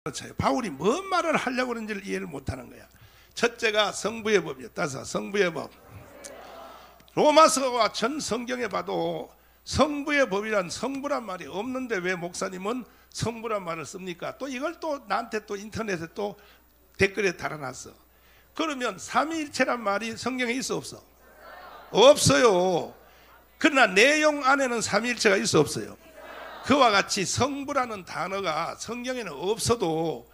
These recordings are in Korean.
그렇죠. 바울이 뭔 말을 하려고 그런지를 이해를 못하는 거야. 첫째가 성부의 법이요. 따라서 성부의 법. 로마서와 전 성경에 봐도 성부의 법이란 성부란 말이 없는데 왜 목사님은 성부란 말을 씁니까? 또 이걸 또 나한테 또 인터넷에 또 댓글에 달아놨어. 그러면 삼위일체란 말이 성경에 있어 없어? 없어요. 그러나 내용 안에는 삼위일체가 있어 없어요? 그와 같이 성부라는 단어가 성경에는 없어도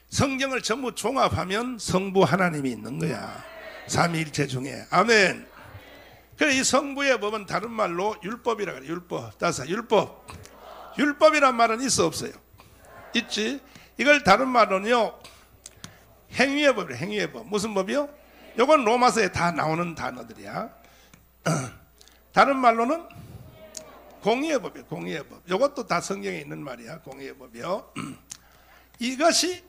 성경을 전부 종합하면 성부 하나님이 있는 거야. 삼위일체 중에. 아멘. 그래, 이 성부의 법은 다른 말로 율법이라 그래. 율법. 따서 율법. 율법이란 말은 있어 없어요? 있지. 이걸 다른 말로는요, 행위의 법이래. 행위의 법. 무슨 법이요? 요건 로마서에 다 나오는 단어들이야. 다른 말로는 공의의 법이에요. 공의의 법. 이것도 다 성경에 있는 말이야. 공의의 법이요. 이것이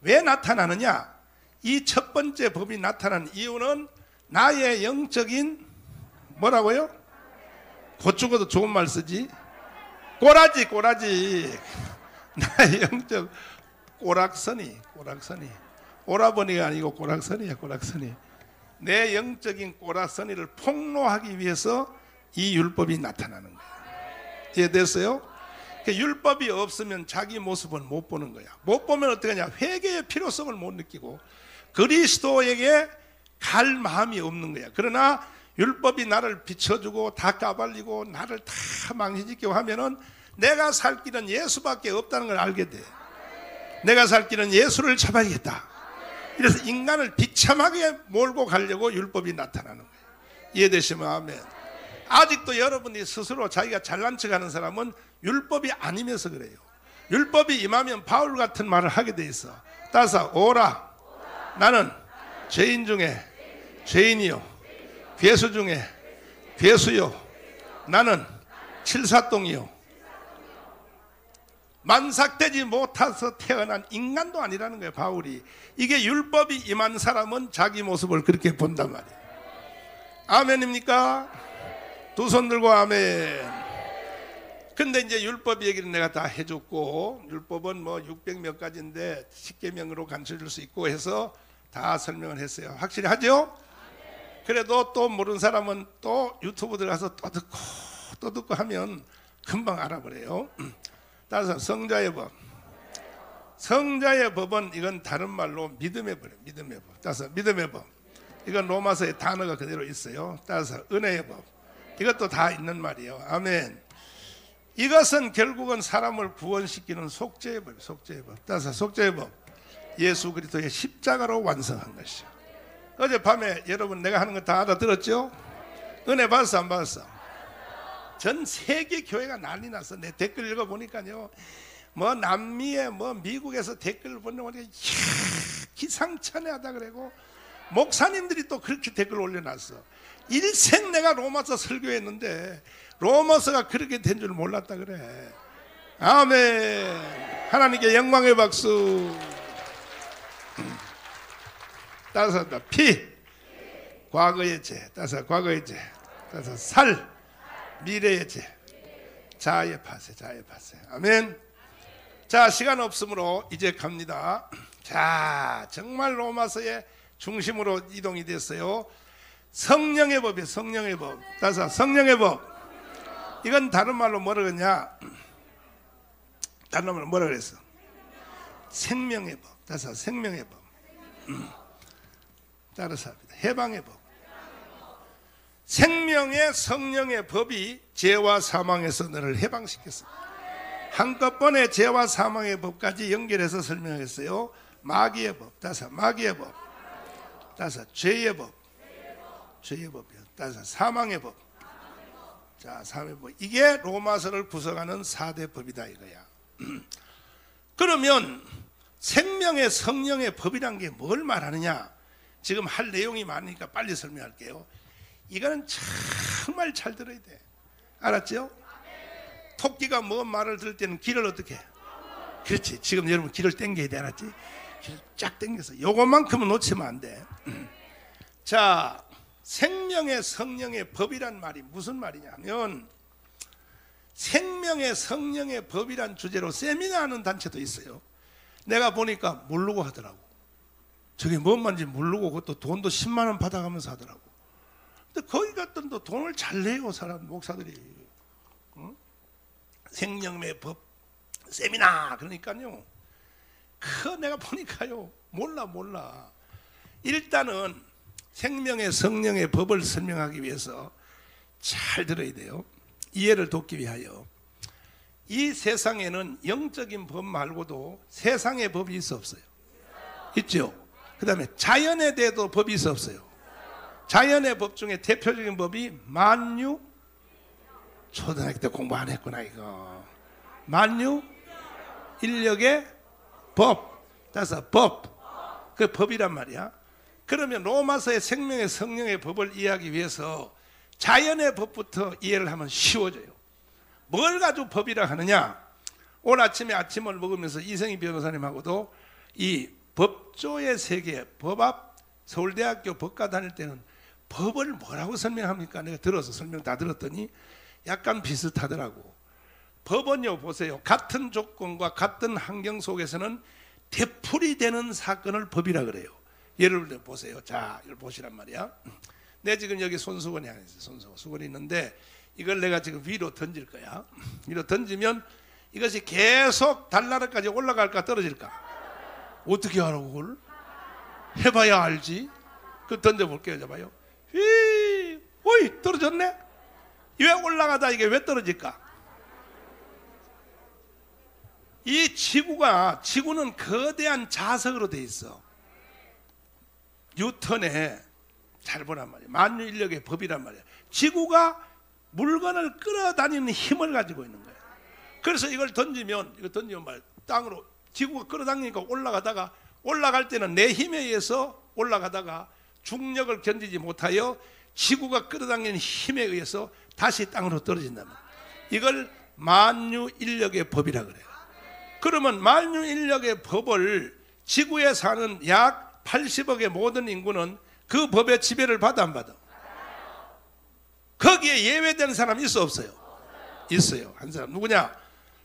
왜 나타나느냐? 이 첫 번째 법이 나타난 이유는 나의 영적인 뭐라고요? 고추고도 좋은 말 쓰지. 꼬라지. 나의 영적 꼬락선이. 오라버니가 아니고 꼬락선이야. 꼬락선이. 내 영적인 꼬락선이를 폭로하기 위해서 이 율법이 나타나는 거야. 이해됐어요? 율법이 없으면 자기 모습을 못 보는 거야. 못 보면 어떻게 하냐? 회개의 필요성을 못 느끼고 그리스도에게 갈 마음이 없는 거야. 그러나 율법이 나를 비춰주고 다 까발리고 나를 다 망신시키고 하면은 내가 살 길은 예수밖에 없다는 걸 알게 돼. 내가 살 길은 예수를 잡아야겠다. 그래서 인간을 비참하게 몰고 가려고 율법이 나타나는 거예요. 이해되시면 아멘. 아직도 여러분이 스스로 자기가 잘난 척하는 사람은 율법이 아니면서 그래요. 율법이 임하면 바울 같은 말을 하게 돼 있어. 따라서 오라, 나는 죄인 중에 죄인이요, 괴수 중에 괴수요, 나는 칠사똥이요, 만삭되지 못해서 태어난 인간도 아니라는 거예요. 바울이. 이게 율법이 임한 사람은 자기 모습을 그렇게 본단 말이에요. 아멘입니까? 두 손 들고 아멘. 근데 이제 율법 얘기는 내가 다 해줬고, 율법은 뭐 600 몇 가지인데 10계명으로 간추릴 수 있고 해서 다 설명을 했어요. 확실히 하죠? 그래도 또 모르는 사람은 또 유튜브 들어가서 또 듣고 하면 금방 알아버려요. 따라서 성자의 법. 성자의 법은 이건 다른 말로 믿음의 법이에요. 믿음의 법. 따라서 믿음의 법. 이건 로마서에 단어가 그대로 있어요. 따라서 은혜의 법. 이것도 다 있는 말이에요. 아멘. 이것은 결국은 사람을 구원시키는 속죄의 법. 속죄의 법. 따라서 속죄의 법. 예수 그리스도의 십자가로 완성한 것이죠. 어젯밤에 여러분 내가 하는 거 다 알아들었죠? 은혜 받았어 안 받았어? 전 세계 교회가 난리 났어. 내 댓글 읽어보니까요, 뭐 남미에 뭐 미국에서 댓글을 보내고 기상천외하다 그러고, 목사님들이 또 그렇게 댓글 올려놨어. 일생 내가 로마서 설교했는데 로마서가 그렇게 된 줄 몰랐다 그래. 아멘. 하나님께 영광의 박수. 따라서 피, 과거의 죄. 따라서 과거의 죄. 따라서 살, 미래의 죄. 자아의 파쇄. 아멘. 자, 시간 없으므로 이제 갑니다. 자, 정말 로마서의 중심으로 이동이 됐어요. 성령의 법이에요. 성령의 법. 따라서 성령의 법. 이건 다른 말로 뭐라 그러냐? 다른 말로 뭐라 그랬어? 생명의 법. 따라서 생명의 법. 따라서 합니다. 해방의 법. 생명의 성령의 법이 죄와 사망에서 너를 해방시켰습니다. 한꺼번에 죄와 사망의 법까지 연결해서 설명했어요. 마귀의 법. 따라서 마귀의 법. 따라서 죄의 법. 죄의 법이요. 따라서 사망의 법. 자, 사망의 법. 이게 로마서를 구성하는 4대 법이다 이거야. 그러면 생명의 성령의 법이란 게 뭘 말하느냐? 지금 할 내용이 많으니까 빨리 설명할게요. 이거는 정말 잘 들어야 돼. 알았죠? 토끼가 뭐 말을 들을 때는 귀를 어떻게 해? 그렇지. 지금 여러분 귀를 당겨야 돼. 알았지? 귀를 쫙 당겨서 요것만큼은 놓치면 안 돼. 자, 생명의 성령의 법이란 말이 무슨 말이냐면, 생명의 성령의 법이란 주제로 세미나하는 단체도 있어요. 내가 보니까 모르고 하더라고. 저게 뭔 말인지 모르고 그것도 돈도 10만 원 받아가면서 하더라고. 근데 거기 갔던 또 돈을 잘 내요, 사람 목사들이. 응? 생명의 법 세미나 그러니까요. 내가 보니까요, 몰라. 일단은 생명의 성령의 법을 설명하기 위해서 잘 들어야 돼요. 이해를 돕기 위하여. 이 세상에는 영적인 법 말고도 세상의 법이 있어 없어요? 있죠. 그 다음에 자연에 대해도 법이 있어 없어요? 자연의 법 중에 대표적인 법이 만유. 초등학교 때 공부 안 했구나 이거. 만유 인력의 법. 따라서 법. 그 법이란 말이야. 그러면 로마서의 생명의 성령의 법을 이해하기 위해서 자연의 법부터 이해를 하면 쉬워져요. 뭘 가지고 법이라 하느냐? 오늘 아침에 아침을 먹으면서 이성희 변호사님하고도 이 법조의 세계, 법학, 서울대학교 법과 다닐 때는 법을 뭐라고 설명합니까? 내가 들어서 설명 다 들었더니 약간 비슷하더라고. 법은요, 보세요. 같은 조건과 같은 환경 속에서는 되풀이되는 사건을 법이라 그래요. 예를 들어 보세요. 자, 이걸 보시란 말이야. 내 지금 여기 손수건이 하나 있어요. 수건이 있는데 이걸 내가 지금 위로 던질 거야. 위로 던지면 이것이 계속 달나라까지 올라갈까 떨어질까? 어떻게 알아 그걸? 해봐야 알지. 그 던져볼게요. 잡아요. 오이 떨어졌네. 왜 올라가다 이게 왜 떨어질까? 이 지구는 거대한 자석으로 돼 있어. 뉴턴의 잘 보란 말이야. 만유인력의 법이란 말이야. 지구가 물건을 끌어다니는 힘을 가지고 있는 거야. 그래서 이거 던지면 말 땅으로 지구가 끌어당기니까 올라가다가 올라갈 때는 내 힘에 의해서 올라가다가 중력을 견디지 못하여 지구가 끌어당기는 힘에 의해서 다시 땅으로 떨어진다면 이걸 만유인력의 법이라 그래요. 그러면 만유인력의 법을 지구에 사는 약 80억의 모든 인구는 그 법의 지배를 받아 안 받아? 거기에 예외되는 사람 있어 없어요? 있어요. 한 사람 누구냐?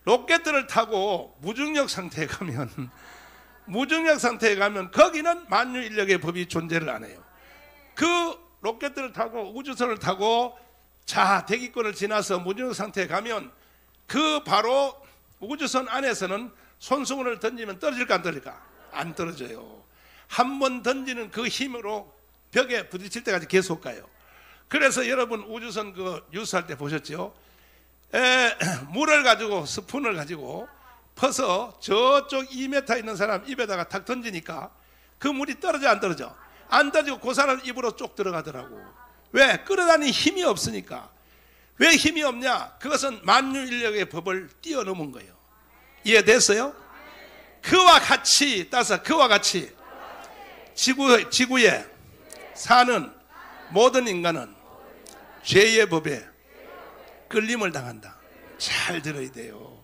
로켓들을 타고 무중력 상태에 가면 거기는 만유인력의 법이 존재를 안 해요. 그 로켓들을 타고 우주선을 타고 자 대기권을 지나서 무중력 상태에 가면 그 바로 우주선 안에서는 손수건을 던지면 떨어질까 안 떨어질까? 안 떨어져요. 한 번 던지는 그 힘으로 벽에 부딪힐 때까지 계속 가요. 그래서 여러분 우주선 그 뉴스 할 때 보셨죠? 물을 가지고 스푼을 가지고 퍼서 저쪽 2m 있는 사람 입에다가 탁 던지니까 그 물이 떨어져 안 떨어져? 안 떨어지고 그 사람 입으로 쪽 들어가더라고. 왜? 끌어다니는 힘이 없으니까. 왜 힘이 없냐? 그것은 만유인력의 법을 뛰어넘은 거예요. 이해됐어요? 그와 같이 따라서 그와 같이 지구에 사는 모든 인간은 죄의 법에 끌림을 당한다. 잘 들어야 돼요.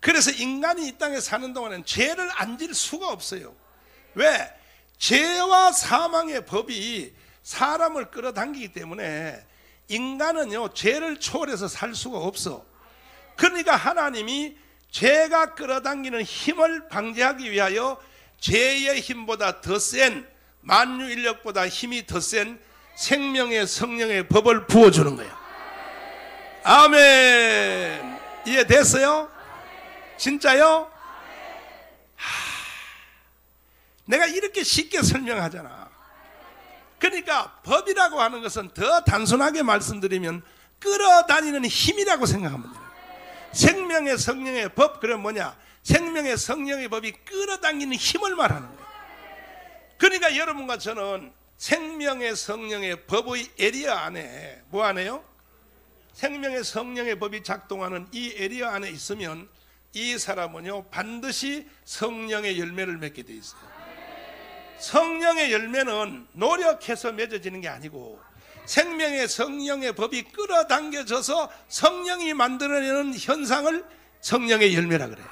그래서 인간이 이 땅에 사는 동안에는 죄를 안 질 수가 없어요. 왜? 죄와 사망의 법이 사람을 끌어당기기 때문에 인간은요 죄를 초월해서 살 수가 없어. 그러니까 하나님이 죄가 끌어당기는 힘을 방지하기 위하여 죄의 힘보다 더 센 만유인력보다 힘이 더 센 생명의 성령의 법을 부어주는 거야. 아멘. 이해됐어요? 진짜요? 내가 이렇게 쉽게 설명하잖아. 그러니까 법이라고 하는 것은 더 단순하게 말씀드리면 끌어다니는 힘이라고 생각하면 돼요. 생명의 성령의 법, 그럼 뭐냐? 생명의 성령의 법이 끌어당기는 힘을 말하는 거예요. 그러니까 여러분과 저는 생명의 성령의 법의 에리어 안에 뭐 안에요? 생명의 성령의 법이 작동하는 이 에리어 안에 있으면 이 사람은요 반드시 성령의 열매를 맺게 돼 있어요. 성령의 열매는 노력해서 맺어지는 게 아니고 생명의 성령의 법이 끌어당겨져서 성령이 만들어내는 현상을 성령의 열매라 그래요.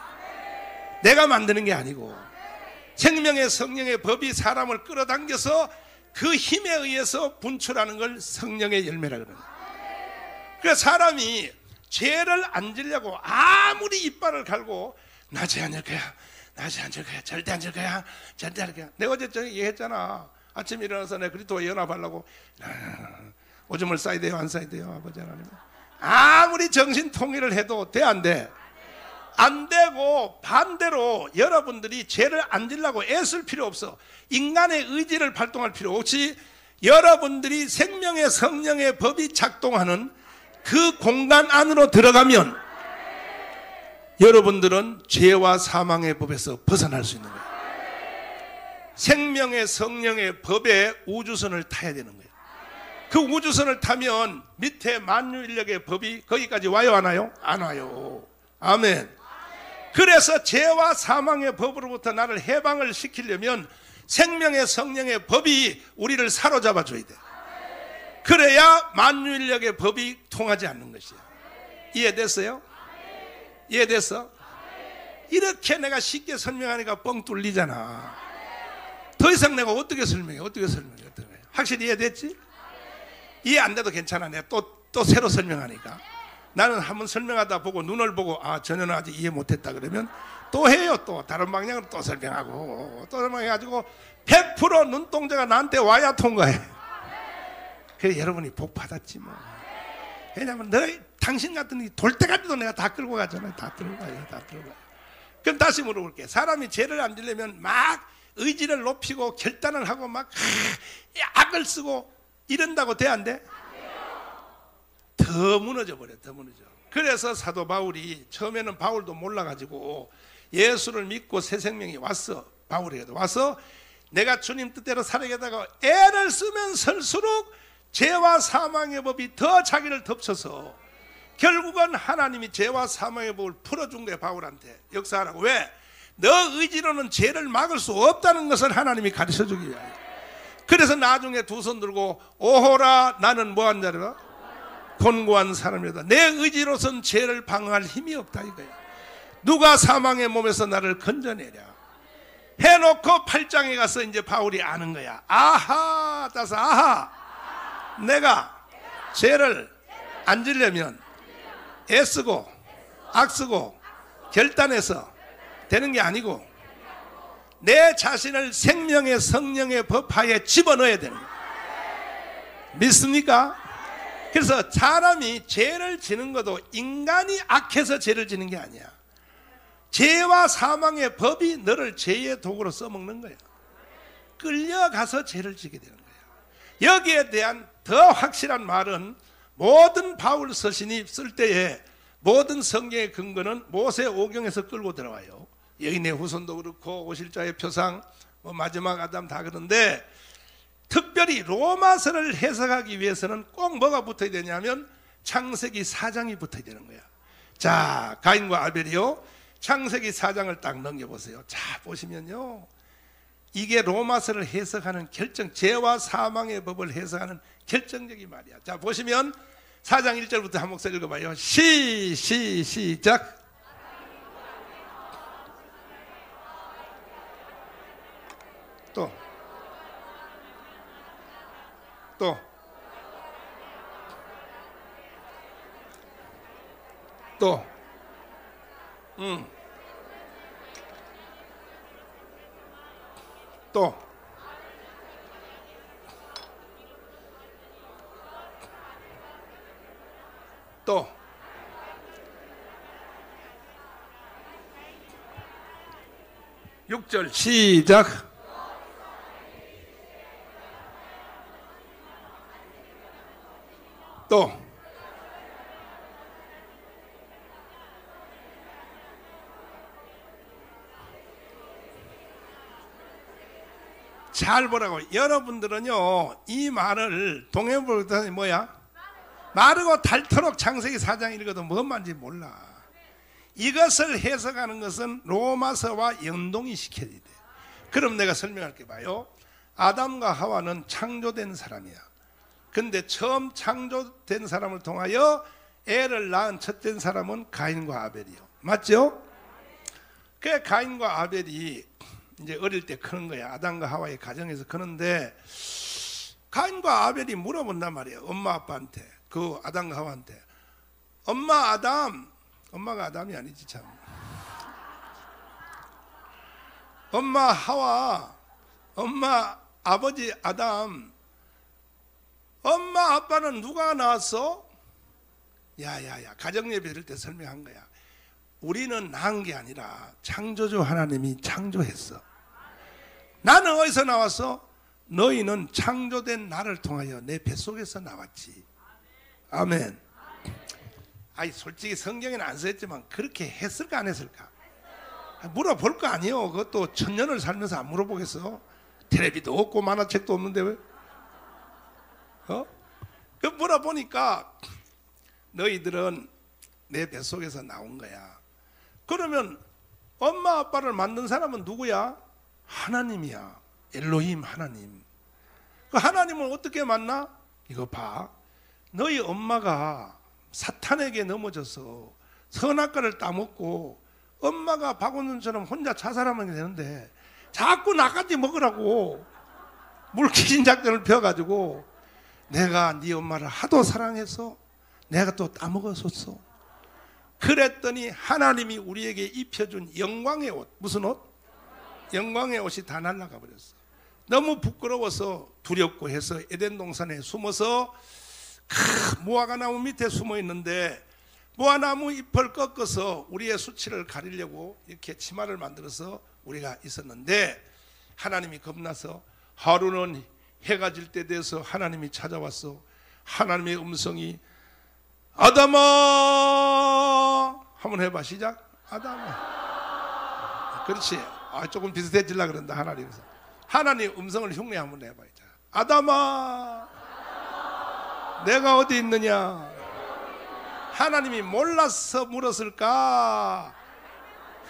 내가 만드는 게 아니고 생명의 성령의 법이 사람을 끌어당겨서 그 힘에 의해서 분출하는 걸 성령의 열매라 그래요. 그러니까 사람이 죄를 안 지려고 아무리 이빨을 갈고 나 죄 안 할 거야, 나 다시 안 줄 거야. 절대 안 줄 거야. 절대 안 줄 거야. 내가 어제 저녁에 얘기했잖아. 아침에 일어나서 내가 그리스도와 연합하려고 오줌을 싸야 돼요? 안 싸야 돼요? 아버지 하나님. 아무리 정신 통일을 해도 돼? 안 돼? 안 되고 반대로 여러분들이 죄를 안 지려고 애쓸 필요 없어. 인간의 의지를 발동할 필요 없이 여러분들이 생명의 성령의 법이 작동하는 그 공간 안으로 들어가면 여러분들은 죄와 사망의 법에서 벗어날 수 있는 거예요. 생명의 성령의 법에 우주선을 타야 되는 거예요. 그 우주선을 타면 밑에 만유인력의 법이 거기까지 와요, 안 와요? 안 와요. 아멘. 그래서 죄와 사망의 법으로부터 나를 해방을 시키려면 생명의 성령의 법이 우리를 사로잡아 줘야 돼. 그래야 만유인력의 법이 통하지 않는 것이야. 이해됐어요? 이해됐어? 이렇게 내가 쉽게 설명하니까 뻥 뚫리잖아. 더 이상 내가 어떻게 설명해? 확실히 이해됐지? 이해 안 돼도 괜찮아. 내가 또 새로 설명하니까. 나는 한번 설명하다 보고 눈을 보고 아, 전혀는 아직 이해 못했다 그러면 또 해요. 또 다른 방향으로 또 설명하고 또 설명해가지고 100% 눈동자가 나한테 와야 통과해. 그래 여러분이 복 받았지 뭐. 왜냐면 당신 같은 돌 때까지도 내가 다 끌고 가잖아요. 다 끌고 가요. 그럼 다시 물어볼게. 사람이 죄를 안 지려면 막 의지를 높이고 결단을 하고 막 악을 쓰고 이런다고 돼? 안 돼? 더 무너져 버려. 더 무너져. 그래서 사도 바울이 처음에는 바울도 몰라가지고 예수를 믿고 새 생명이 왔어. 바울에게도 와서 내가 주님 뜻대로 살아가다가 애를 쓰면 쓸수록 죄와 사망의 법이 더 자기를 덮쳐서 결국은 하나님이 죄와 사망의 법을 풀어준 거야. 바울한테 역사하라고. 왜? 너 의지로는 죄를 막을 수 없다는 것을 하나님이 가르쳐주기 위하여. 그래서 나중에 두 손 들고 오호라 나는 뭐한 자라? 곤고한 사람이다. 내 의지로선 죄를 방어할 힘이 없다 이거야. 누가 사망의 몸에서 나를 건져내랴 해놓고 8장에 가서 이제 바울이 아는 거야. 아하 따서 아하 내가 죄를 안 지려면 애쓰고 악쓰고 결단해서 되는 게 아니고 내 자신을 생명의 성령의 법하에 집어넣어야 되는 거야. 믿습니까? 그래서 사람이 죄를 지는 것도 인간이 악해서 죄를 지는 게 아니야. 죄와 사망의 법이 너를 죄의 도구로 써먹는 거야. 끌려가서 죄를 지게 되는 거야. 여기에 대한 더 확실한 말은 모든 바울 서신이 쓸 때에 모든 성경의 근거는 모세 오경에서 끌고 들어와요. 여인의 후손도 그렇고 오실자의 표상 뭐 마지막 아담 다 그런데 특별히 로마서를 해석하기 위해서는 꼭 뭐가 붙어야 되냐면 창세기 4장이 붙어야 되는 거야. 자, 가인과 아벨이요. 창세기 4장을 딱 넘겨보세요. 자, 보시면요. 이게 로마서를 해석하는 죄와 사망의 법을 해석하는 결정적인 말이야. 자, 보시면 4장 1절부터 한 목소리 읽어봐요. 시작. 또 6절 시작. 또 잘 보라고. 여러분들은요 이 말을 동해볼때 뭐야? 마르고 닳도록 창세기 4장 읽어도 뭔 말인지 몰라. 이것을 해석하는 것은 로마서와 연동이 시켜야 돼. 그럼 내가 설명할게 봐요. 아담과 하와는 창조된 사람이야. 근데 처음 창조된 사람을 통하여 애를 낳은 첫째 사람은 가인과 아벨이요. 맞죠? 그 가인과 아벨이 이제 어릴 때 크는 거야. 아담과 하와의 가정에서 크는데 가인과 아벨이 물어본단 말이에요. 엄마 아빠한테. 그 아담과 하와한테. 엄마 아담. 엄마가 아담이 아니지 참. 엄마 하와, 엄마 아버지 아담, 엄마 아빠는 누가 낳았어? 야야야, 가정예배 드릴 때 설명한 거야. 우리는 낳은 게 아니라 창조주 하나님이 창조했어. 나는 어디서 나왔어? 너희는 창조된 나를 통하여 내 뱃속에서 나왔지. 아멘. 아니 솔직히 성경에는 안 써있지만 그렇게 했을까 안 했을까? 물어볼 거 아니에요. 그것도 천년을 살면서 안 물어보겠어? 텔레비도 없고 만화책도 없는데 왜? 그 물어보니까 너희들은 내 뱃속에서 나온 거야. 그러면 엄마 아빠를 만든 사람은 누구야? 하나님이야. 엘로힘 하나님. 그 하나님을 어떻게 만나? 이거 봐. 너희 엄마가 사탄에게 넘어져서 선악과를 따먹고 엄마가 박원순처럼 혼자 자살하면 되는데 자꾸 나까지 먹으라고 물귀신 작전을 펴가지고 내가 네 엄마를 하도 사랑해서 내가 또 따먹었었어. 그랬더니 하나님이 우리에게 입혀준 영광의 옷, 무슨 옷? 영광의 옷이 다 날아가 버렸어. 너무 부끄러워서 두렵고 해서 에덴 동산에 숨어서 무화과나무 밑에 숨어 있는데 무화나무 잎을 꺾어서 우리의 수치를 가리려고 이렇게 치마를 만들어서 우리가 있었는데 하나님이 겁나서 하루는 해가 질 때 돼서 하나님이 찾아왔어. 하나님의 음성이 아담아 한번 해봐. 시작. 아담아. 그렇지. 조금 비슷해지려고 그런다. 하나님 음성을 흉내 한번 해봐. 아담아 내가 어디 있느냐. 하나님이 몰라서 물었을까?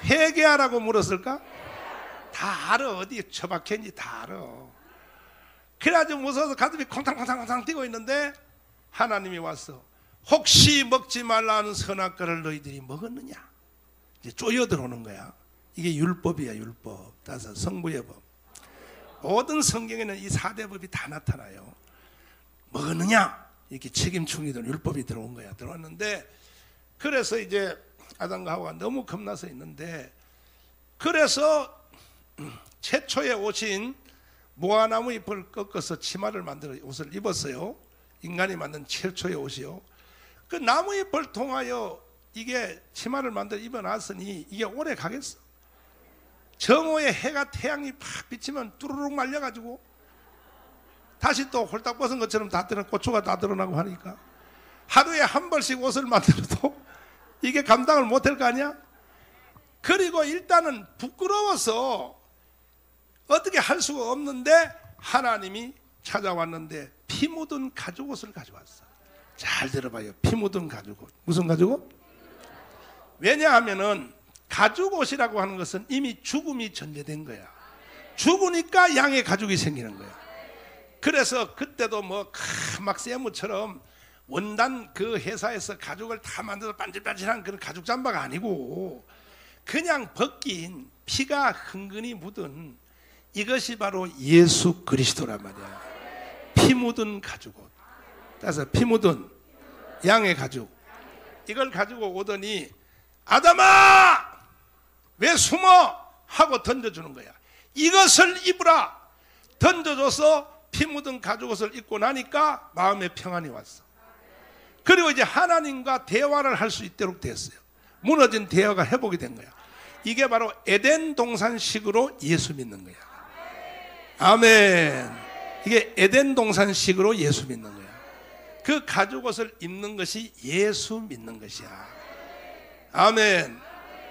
회개하라고 물었을까? 다 알아. 어디 처박혔는지 다 알아. 그래가지고 무서워서 가슴이 콩탕콩탕콩탕 뛰고 있는데 하나님이 왔어. 혹시 먹지 말라는 선악과를 너희들이 먹었느냐? 이제 쪼여 들어오는 거야. 이게 율법이야. 율법. 따라서 성부의 법. 모든 성경에는 이 4대 법이 다 나타나요. 먹었느냐? 이렇게 책임충이든 율법이 들어온 거야. 들어왔는데 그래서 이제 아담과 하와가 너무 겁나서 있는데 그래서 최초의 옷인 무화나무 잎을 꺾어서 치마를 만들어 옷을 입었어요. 인간이 만든 최초의 옷이요. 그 나무 잎을 통하여 이게 치마를 만들어 입어놨으니 이게 오래 가겠어? 정오에 해가 태양이 팍 비치면 뚜루룩 말려가지고 다시 또 홀딱 벗은 것처럼 다 드러나 고추가 다 드러나고 하니까 하루에 한 벌씩 옷을 만들어도 이게 감당을 못할 거 아니야? 그리고 일단은 부끄러워서 어떻게 할 수가 없는데 하나님이 찾아왔는데 피 묻은 가죽옷을 가져왔어. 잘 들어봐요. 피 묻은 가죽옷. 무슨 가죽옷? 왜냐하면은 가죽옷이라고 하는 것은 이미 죽음이 전제된 거야. 죽으니까 양의 가죽이 생기는 거야. 그래서 그때도 막 세무처럼 원단 그 회사에서 가죽을 다 만들어서 반질반질한 그런 가죽 잠바가 아니고 그냥 벗긴 피가 흥건히 묻은 이것이 바로 예수 그리스도란 말이야. 피 묻은 가죽옷. 따라서 피 묻은 양의 가죽. 이걸 가지고 오더니 아담아 왜 숨어? 하고 던져주는 거야. 이것을 입으라. 던져줘서 피 묻은 가죽옷을 입고 나니까 마음에 평안이 왔어. 그리고 이제 하나님과 대화를 할 수 있도록 됐어요. 무너진 대화가 회복이 된 거야. 이게 바로 에덴 동산식으로 예수 믿는 거야. 아멘. 이게 에덴 동산식으로 예수 믿는 거야. 그 가죽옷을 입는 것이 예수 믿는 것이야. 아멘.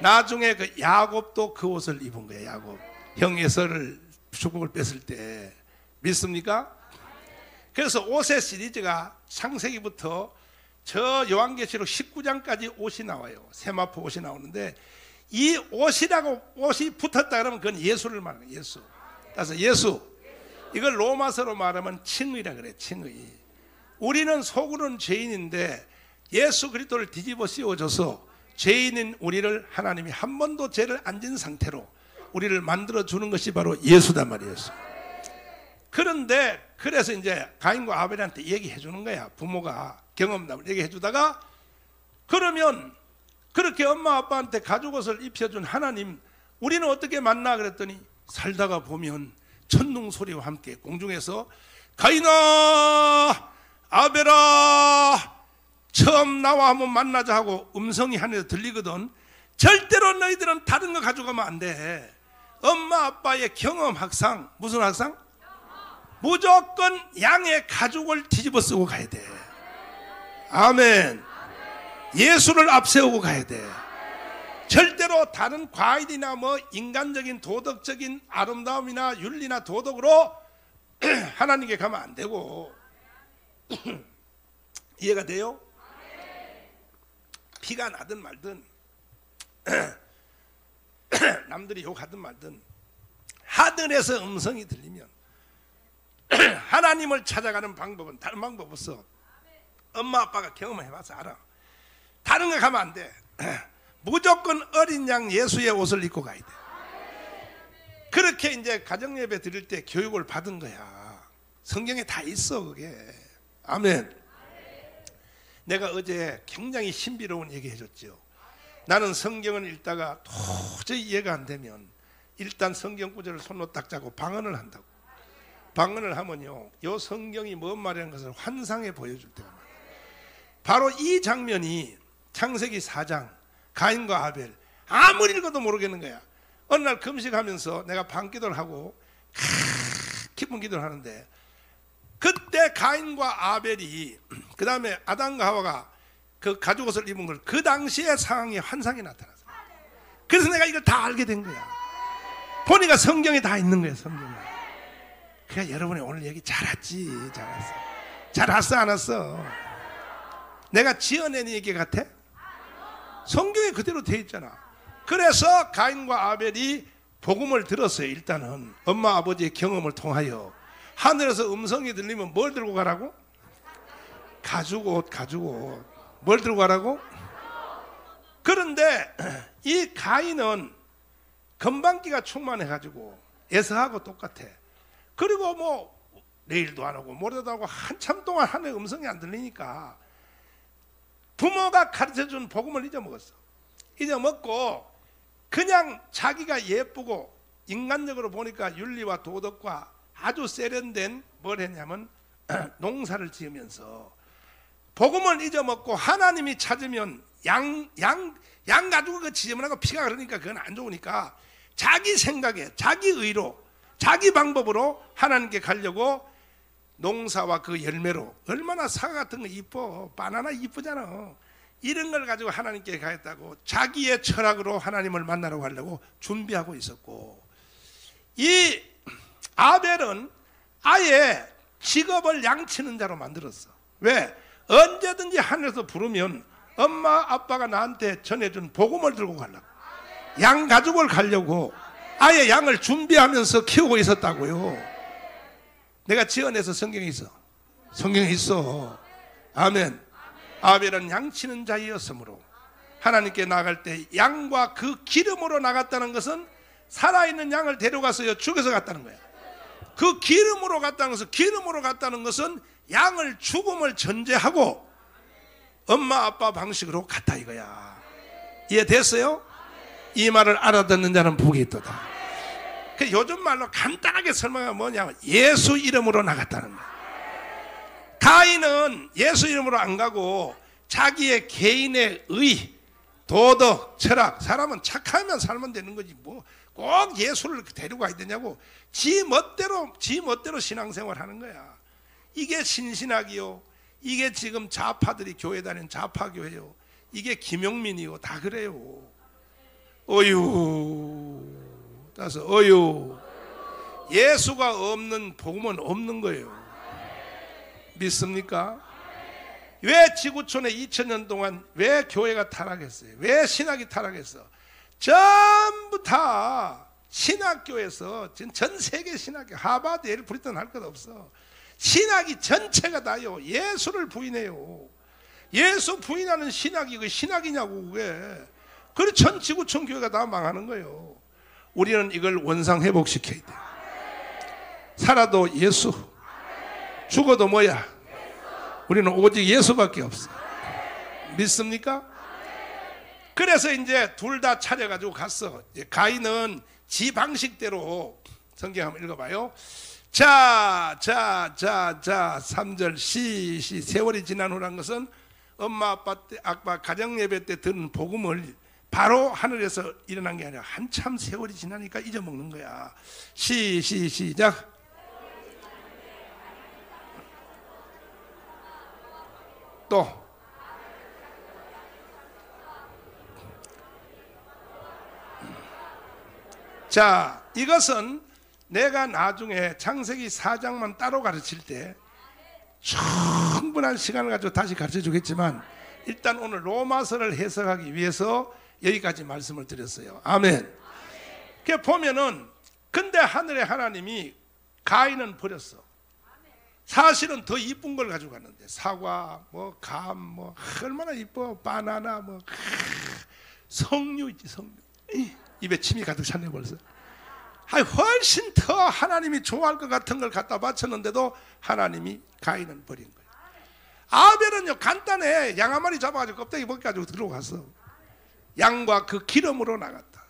나중에 그 야곱도 그 옷을 입은 거야. 야곱 형 에서를 축복을 뺐을 때 믿습니까? 그래서 옷의 시리즈가 창세기부터 저 요한계시록 19장까지 옷이 나와요. 세마포 옷이 나오는데 이 옷이라고 옷이 붙었다 그러면 그건 예수를 말하는 거예요. 예수. 따라서 예수. 이걸 로마서로 말하면 칭의라 그래. 칭의. 우리는 속으로는 죄인인데 예수 그리스도를 뒤집어 씌워줘서 죄인인 우리를 하나님이 한 번도 죄를 안 진 상태로 우리를 만들어 주는 것이 바로 예수단 말이었어. 그런데 그래서 이제 가인과 아벨한테 얘기해 주는 거야. 부모가 경험담을 얘기해 주다가 그러면 그렇게 엄마 아빠한테 가죽옷을 입혀준 하나님 우리는 어떻게 만나 그랬더니 살다가 보면 천둥 소리와 함께 공중에서 가인아 아벨아 처음 나와 한번 만나자 하고 음성이 하늘에서 들리거든. 절대로 너희들은 다른 거 가져가면 안 돼. 엄마 아빠의 경험 학상. 무슨 학상? 무조건 양의 가죽을 뒤집어 쓰고 가야 돼. 아멘. 예수를 앞세우고 가야 돼. 절대로 다른 과일이나 뭐 인간적인 도덕적인 아름다움이나 윤리나 도덕으로 하나님께 가면 안 되고. 이해가 돼요? 피가 나든 말든 남들이 욕하든 말든 하늘에서 음성이 들리면 하나님을 찾아가는 방법은 다른 방법 없어. 엄마 아빠가 경험해봐서 알아. 다른 거 가면 안 돼. 무조건 어린 양 예수의 옷을 입고 가야 돼. 그렇게 이제 가정예배 드릴 때 교육을 받은 거야. 성경에 다 있어 그게. 아멘. 내가 어제 굉장히 신비로운 얘기 해줬죠. 나는 성경을 읽다가 도저히 이해가 안 되면 일단 성경 구절을 손로 딱 잡고 방언을 한다고. 방언을 하면요, 요 성경이 뭔 말이라는 것을 환상해 보여줄 때가 많아요. 바로 이 장면이 창세기 4장 가인과 아벨, 아무리 읽어도 모르겠는 거야. 어느 날 금식하면서 내가 밤기도를 하고 깊은 기도를 하는데, 그때 가인과 아벨이, 그 다음에 아담과 하와가 그 가죽옷을 입은 걸, 그 당시의 상황이 환상이 나타났어. 그래서 내가 이걸 다 알게 된 거야. 보니까 성경에 다 있는 거야. 성경에. 그러니까 여러분이 오늘 얘기 잘 왔지. 잘 왔어. 잘 왔어 안 왔어? 내가 지어낸 얘기 같아? 성경에 그대로 돼 있잖아. 그래서 가인과 아벨이 복음을 들었어요. 일단은 엄마 아버지의 경험을 통하여 하늘에서 음성이 들리면 뭘 들고 가라고? 가죽옷. 가죽옷. 뭘 들고 가라고? 그런데 이 가인은 건방기가 충만해가지고 에서하고 똑같아. 그리고 뭐 내일도 안 오고 모레도 안 오고 한참 동안 하늘의 음성이 안 들리니까 부모가 가르쳐준 복음을 잊어먹었어. 잊어먹고 그냥 자기가 예쁘고 인간적으로 보니까 윤리와 도덕과 아주 세련된 뭘 했냐면 농사를 지으면서 복음을 잊어먹고 하나님이 찾으면 양 가지고 그 지저분하고 피가 흐르니까 그건 안 좋으니까 자기 생각에 자기 의로 자기 방법으로 하나님께 가려고 농사와 그 열매로, 얼마나 사과 같은 거 이뻐, 바나나 이쁘잖아. 이런 걸 가지고 하나님께 가겠다고 자기의 철학으로 하나님을 만나러 가려고 준비하고 있었고, 이 아벨은 아예 직업을 양치는 자로 만들었어. 왜? 언제든지 하늘에서 부르면 엄마 아빠가 나한테 전해준 복음을 들고 가려고, 양 가죽을 가려고 아예 양을 준비하면서 키우고 있었다고요. 내가 지어내서 성경에 있어. 성경에 있어. 아멘. 아벨은 양치는 자이었으므로 하나님께 나갈 때 양과 그 기름으로 나갔다는 것은 살아있는 양을 데려가서 죽여서 갔다는 거야. 그 기름으로 갔다는 것은 양을 죽음을 전제하고 엄마 아빠 방식으로 갔다 이거야. 이해됐어요? 이 말을 알아듣는 자는 복이 있도다. 그 요즘 말로 간단하게 설명하면 뭐냐면 예수 이름으로 나갔다는 거야. 가인은 예수 이름으로 안 가고 자기의 개인의 의, 도덕, 철학, 사람은 착하면 살면 되는 거지 뭐 꼭 예수를 데리고 가야 되냐고 지 멋대로 신앙생활 하는 거야. 이게 신신학이요, 이게 지금 좌파들이 교회 다니는 좌파교회요, 이게 김용민이요, 다 그래요. 어휴, 따라서 어휴, 예수가 없는 복음은 없는 거예요. 믿습니까? 왜 지구촌에 2000년 동안 왜 교회가 타락했어요? 왜 신학이 타락했어? 전부 다 신학교에서 전 세계 신학교, 하버드, 예일, 브리튼 할 것 없어. 신학이 전체가 다요 예수를 부인해요. 예수 부인하는 신학이 그 신학이냐고 그게. 그래서 전 지구촌 교회가 다 망하는 거예요. 우리는 이걸 원상 회복시켜야 돼. 살아도 예수, 죽어도 뭐야? 우리는 오직 예수밖에 없어. 믿습니까? 그래서 이제 둘 다 차려가지고 갔어. 가인은 지 방식대로 성경 한번 읽어봐요. 자 3절 시 세월이 지난 후란 것은 엄마 아빠 가정 예배 때 들은 복음을 바로 하늘에서 일어난 게 아니라 한참 세월이 지나니까 잊어먹는 거야. 시작. 또 자, 이것은 내가 나중에 창세기 4장만 따로 가르칠 때 충분한 시간을 가지고 다시 가르쳐 주겠지만 일단 오늘 로마서를 해석하기 위해서 여기까지 말씀을 드렸어요. 아멘. 그 보면은 근데 하늘의 하나님이 가인은 버렸어. 사실은 더 이쁜 걸 가지고 갔는데 사과, 뭐 감, 뭐 얼마나 이뻐, 바나나, 뭐 석류 있지, 석류. 입에 침이 가득 찼네 벌써. 훨씬 더 하나님이 좋아할 것 같은 걸 갖다 바쳤는데도 하나님이 가인은 버린 거예요. 아벨은요 간단해. 양 한 마리 잡아가지고 껍데기 벗겨가지고 들어갔어. 양과 그 기름으로 나갔다.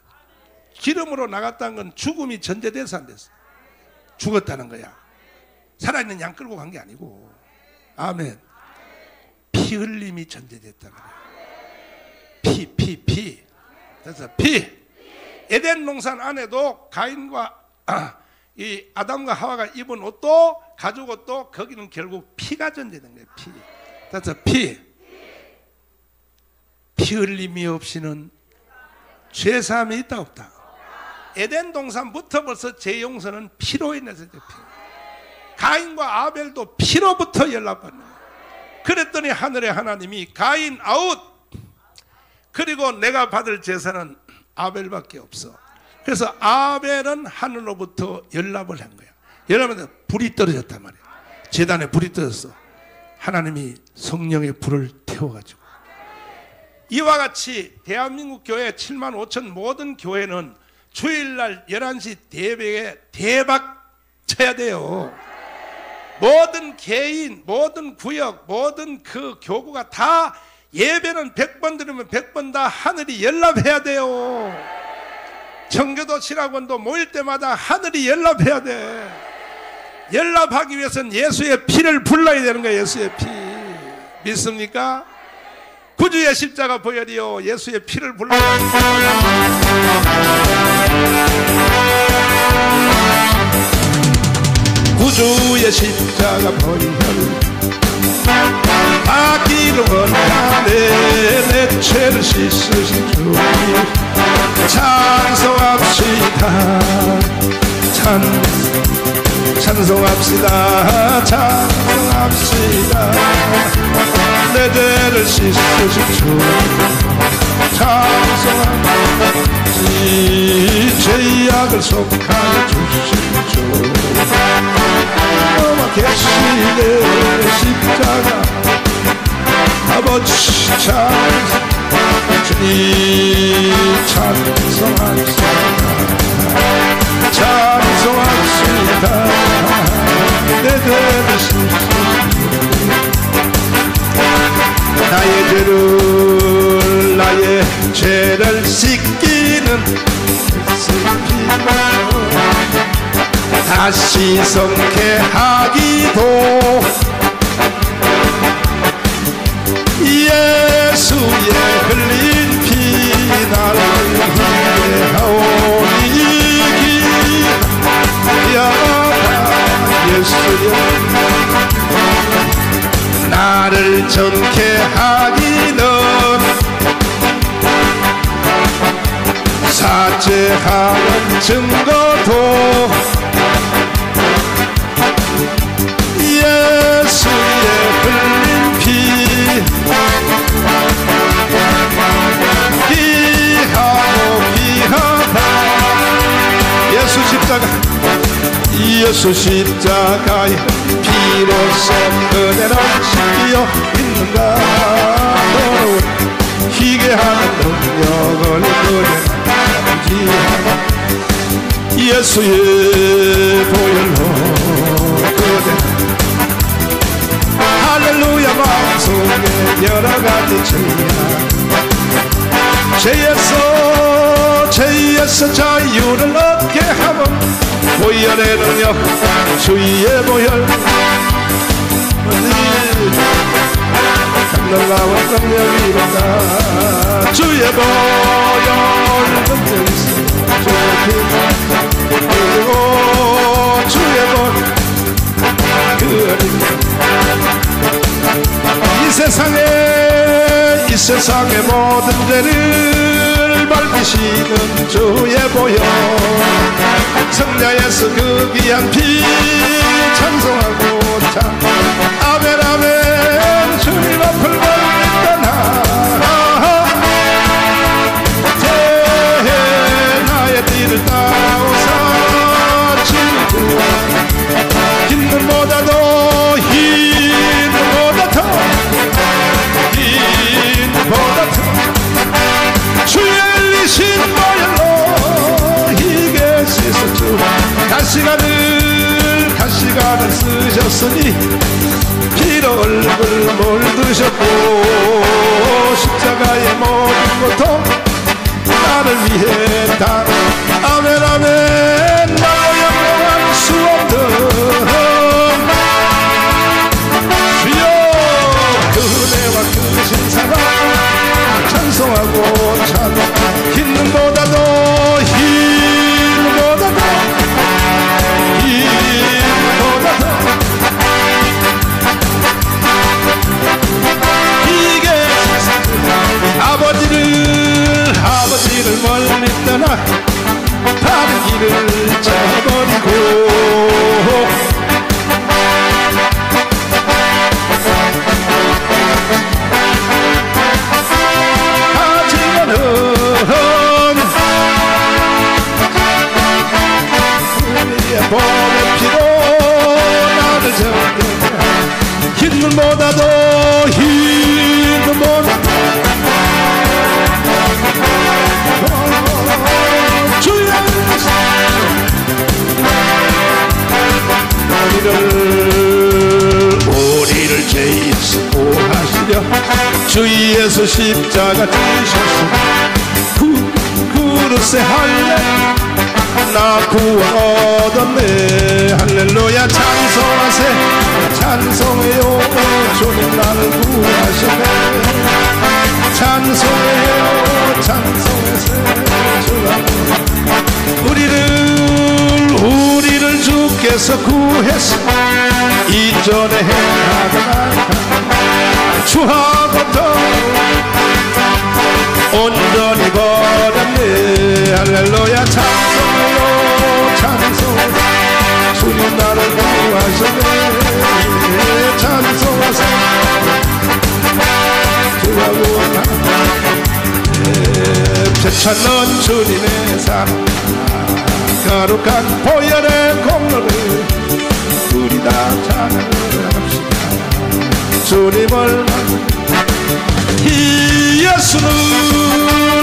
기름으로 나갔다는 건 죽음이 전제돼서 안 됐어. 죽었다는 거야. 살아있는 양 끌고 간 게 아니고. 아멘. 피 흘림이 전제됐다는 거야. 피. 그래서 피. 에덴 동산 안에도 가인과 이 아담과 하와가 입은 옷도 가죽 옷도 거기는 결국 피가 전제된 거예요. 피. 그래서 피 흘림이 없이는 죄사함이 있다 없다. 에덴 동산부터 벌써 죄 용서는 피로 인해서 피. 가인과 아벨도 피로부터 연락받는 거예요. 그랬더니 하늘의 하나님이 가인 아웃. 그리고 내가 받을 제사는 아벨밖에 없어. 그래서 아벨은 하늘로부터 연락을 한 거야. 연락하면서 불이 떨어졌단 말이야. 제단에 불이 떨어졌어. 하나님이 성령의 불을 태워가지고 이와 같이 대한민국 교회 7만 5천 모든 교회는 주일날 11시 대배에 대박 쳐야 돼요. 모든 개인, 모든 구역, 모든 그 교구가 다 예배는 100번 들으면 100번 다 하늘이 연락해야 돼요. 청교도 신학원도 모일 때마다 하늘이 연락해야 돼. 연락하기 위해서는 예수의 피를 불러야 되는 거예요. 예수의 피. 믿습니까? 구주의 십자가 보혈이요 예수의 피를 불러야 구주의 십자가 보혈 아끼는 원한에 내 죄를 씻으신 주님 찬송합시다. 찬송합시다. 찬송합시다. 내 죄를 씻으신 주님 찬송합시다. 죄악을 속하여 주신 주 계시네 십자가 아버지 찬송합시다. 찬송합시다. 내 죄를 나의 죄를 씻기는 다시 성쾌하기도 예수의 흘린 피 나를 위하오니 예수여 나를 정케하기는 사죄하는 증거도 예수의 흘린 피 귀하다 예수 십자가의 피로써 그대로 씻겨 있는가 희게 하는 능력을 그대로 예수의 보혈로 그대 할렐루야 마음속에 여러가지 죄악 죄에서 자유를 얻게 하면 보혈의 능력 주의 보혈 강력하고 능력이로다 주의 보혈 능력이 있어 그리고 주의 보혈 이 세상의 모든 죄를 밟으시는 주의 보혈 성자에서 그 귀한 피 찬송하고 아멘 아멘 주님 앞을 멀리떠나 나의 뒤를 따오사 주님 힘든보다도 주의 흘리신 보혈로 이게 씻었죠 가시관을 쓰셨으니 피로 얼굴 물드셨고 십자가의 모든 고통 나를 위해 다 아멘 아멘 나로 영원한 수 없는 주여 그 은혜와 크신 사랑 찬송하고 찬송 힘든보다도 이게 아버지를 멀리 떠나 다른 길을 쳐버리고 보혈의 피로 나를 정죄 힘든보다도 주여 우리를 죄에서 구하시려 주 예수 십자가 지셨소 그릇에 할래 나 구원 얻었네 할렐루야 찬송하세 찬송해요 주님 나를 구하셨네 찬송해요 찬송하세 주가 우리를 주께서 구했어 이전에 행하던 주하고 더 온전히 버렸네 할렐루야 찬송해요 찬송 주님 나를 구하셨네 찬송하세 주가 구원하네 되찾는 주님의 사랑 거룩한 보혈의 공로를 우리 다 찬양합시다 주님을 이 예수는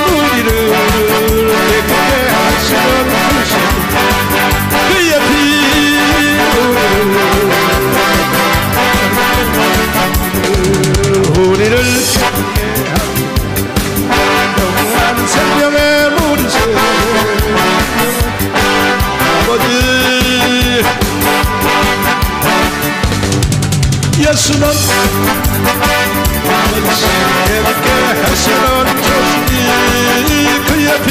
우리를 깨끗게 하시는 분이시 그의 피 우리를 깨끗게 합니다 영원한 생명의 물이시 아버지 예수는 깨끗게 하시는 주님 그의 피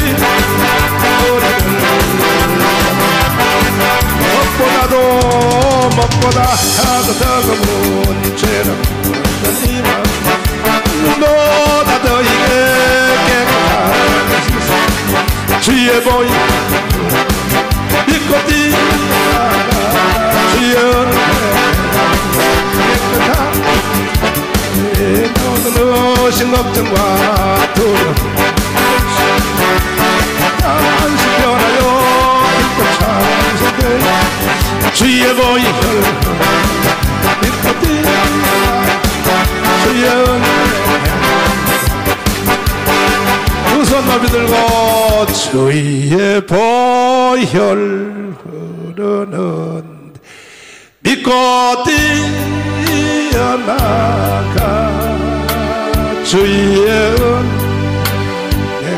무엇보다 하도 더거운 죄는 없더니만 눈보다 더이게 깨끗한 주의 보임 믿고 뛰어나가 주의 은혜 깨끗한 모든 의심 걱정과 두려움 안식 변하여 믿고 찬송해 주의 보임 믿고 뛰어나가 주의 은혜 두 손 높이 들고 주의 보혈 흐르는 믿고 뛰어나가 주의 은혜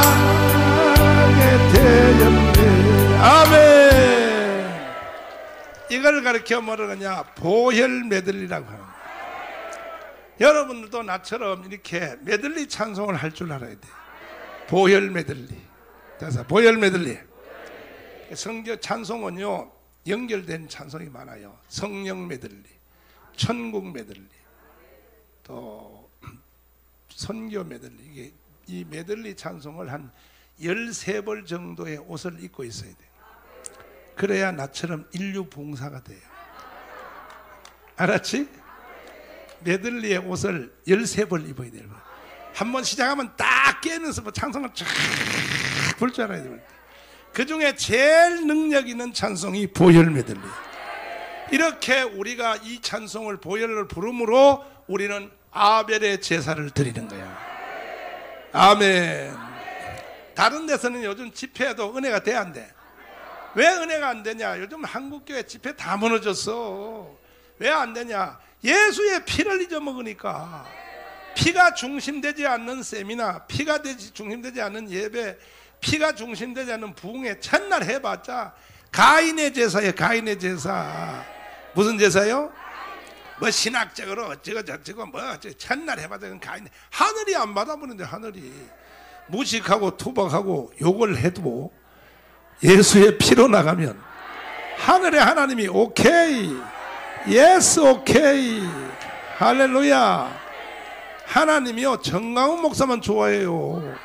깨끗하게 되었네. 아멘. 이걸 가르쳐 뭐라 그러냐? 보혈 메들리라고 하는 거예요. 여러분들도 나처럼 이렇게 메들리 찬송을 할 줄 알아야 돼요. 보혈 메들리. 그래서 보혈 메들리. 성경 찬송은요 연결된 찬송이 많아요. 성령 메들리, 천국 메들리, 또 선교 메들리. 이게 이 메들리 찬송을 한 13벌 정도의 옷을 입고 있어야 돼요. 그래야 나처럼 인류 봉사가 돼요. 알았지? 메들리의 옷을 13벌 입어야 돼요. 한번 시작하면 딱 깨면서 뭐 찬송을 쫙 부를 줄 알아야 돼요. 그 중에 제일 능력 있는 찬송이 보혈 메들리. 이렇게 우리가 이 찬송을 보혈을 부름으로 우리는 아벨의 제사를 드리는 거야. 아멘. 다른 데서는 요즘 집회도 은혜가 돼 안 돼? 왜 은혜가 안 되냐? 요즘 한국교회 집회 다 무너졌어. 왜 안 되냐? 예수의 피를 잊어먹으니까. 피가 중심되지 않는 세미나, 피가 중심되지 않는 예배, 피가 중심되지 않는 부흥회 첫날 해봤자 가인의 제사예요. 가인의 제사. 무슨 제사요? 뭐 신학적으로 어쩌고 저쩌고 뭐 첫날 해봤자 가인. 하늘이 안 받아보는데 하늘이 무식하고 투박하고 욕을 해도 예수의 피로 나가면 하늘의 하나님이 오케이, 예스 오케이, 할렐루야. 하나님이요 정강훈 목사만 좋아해요.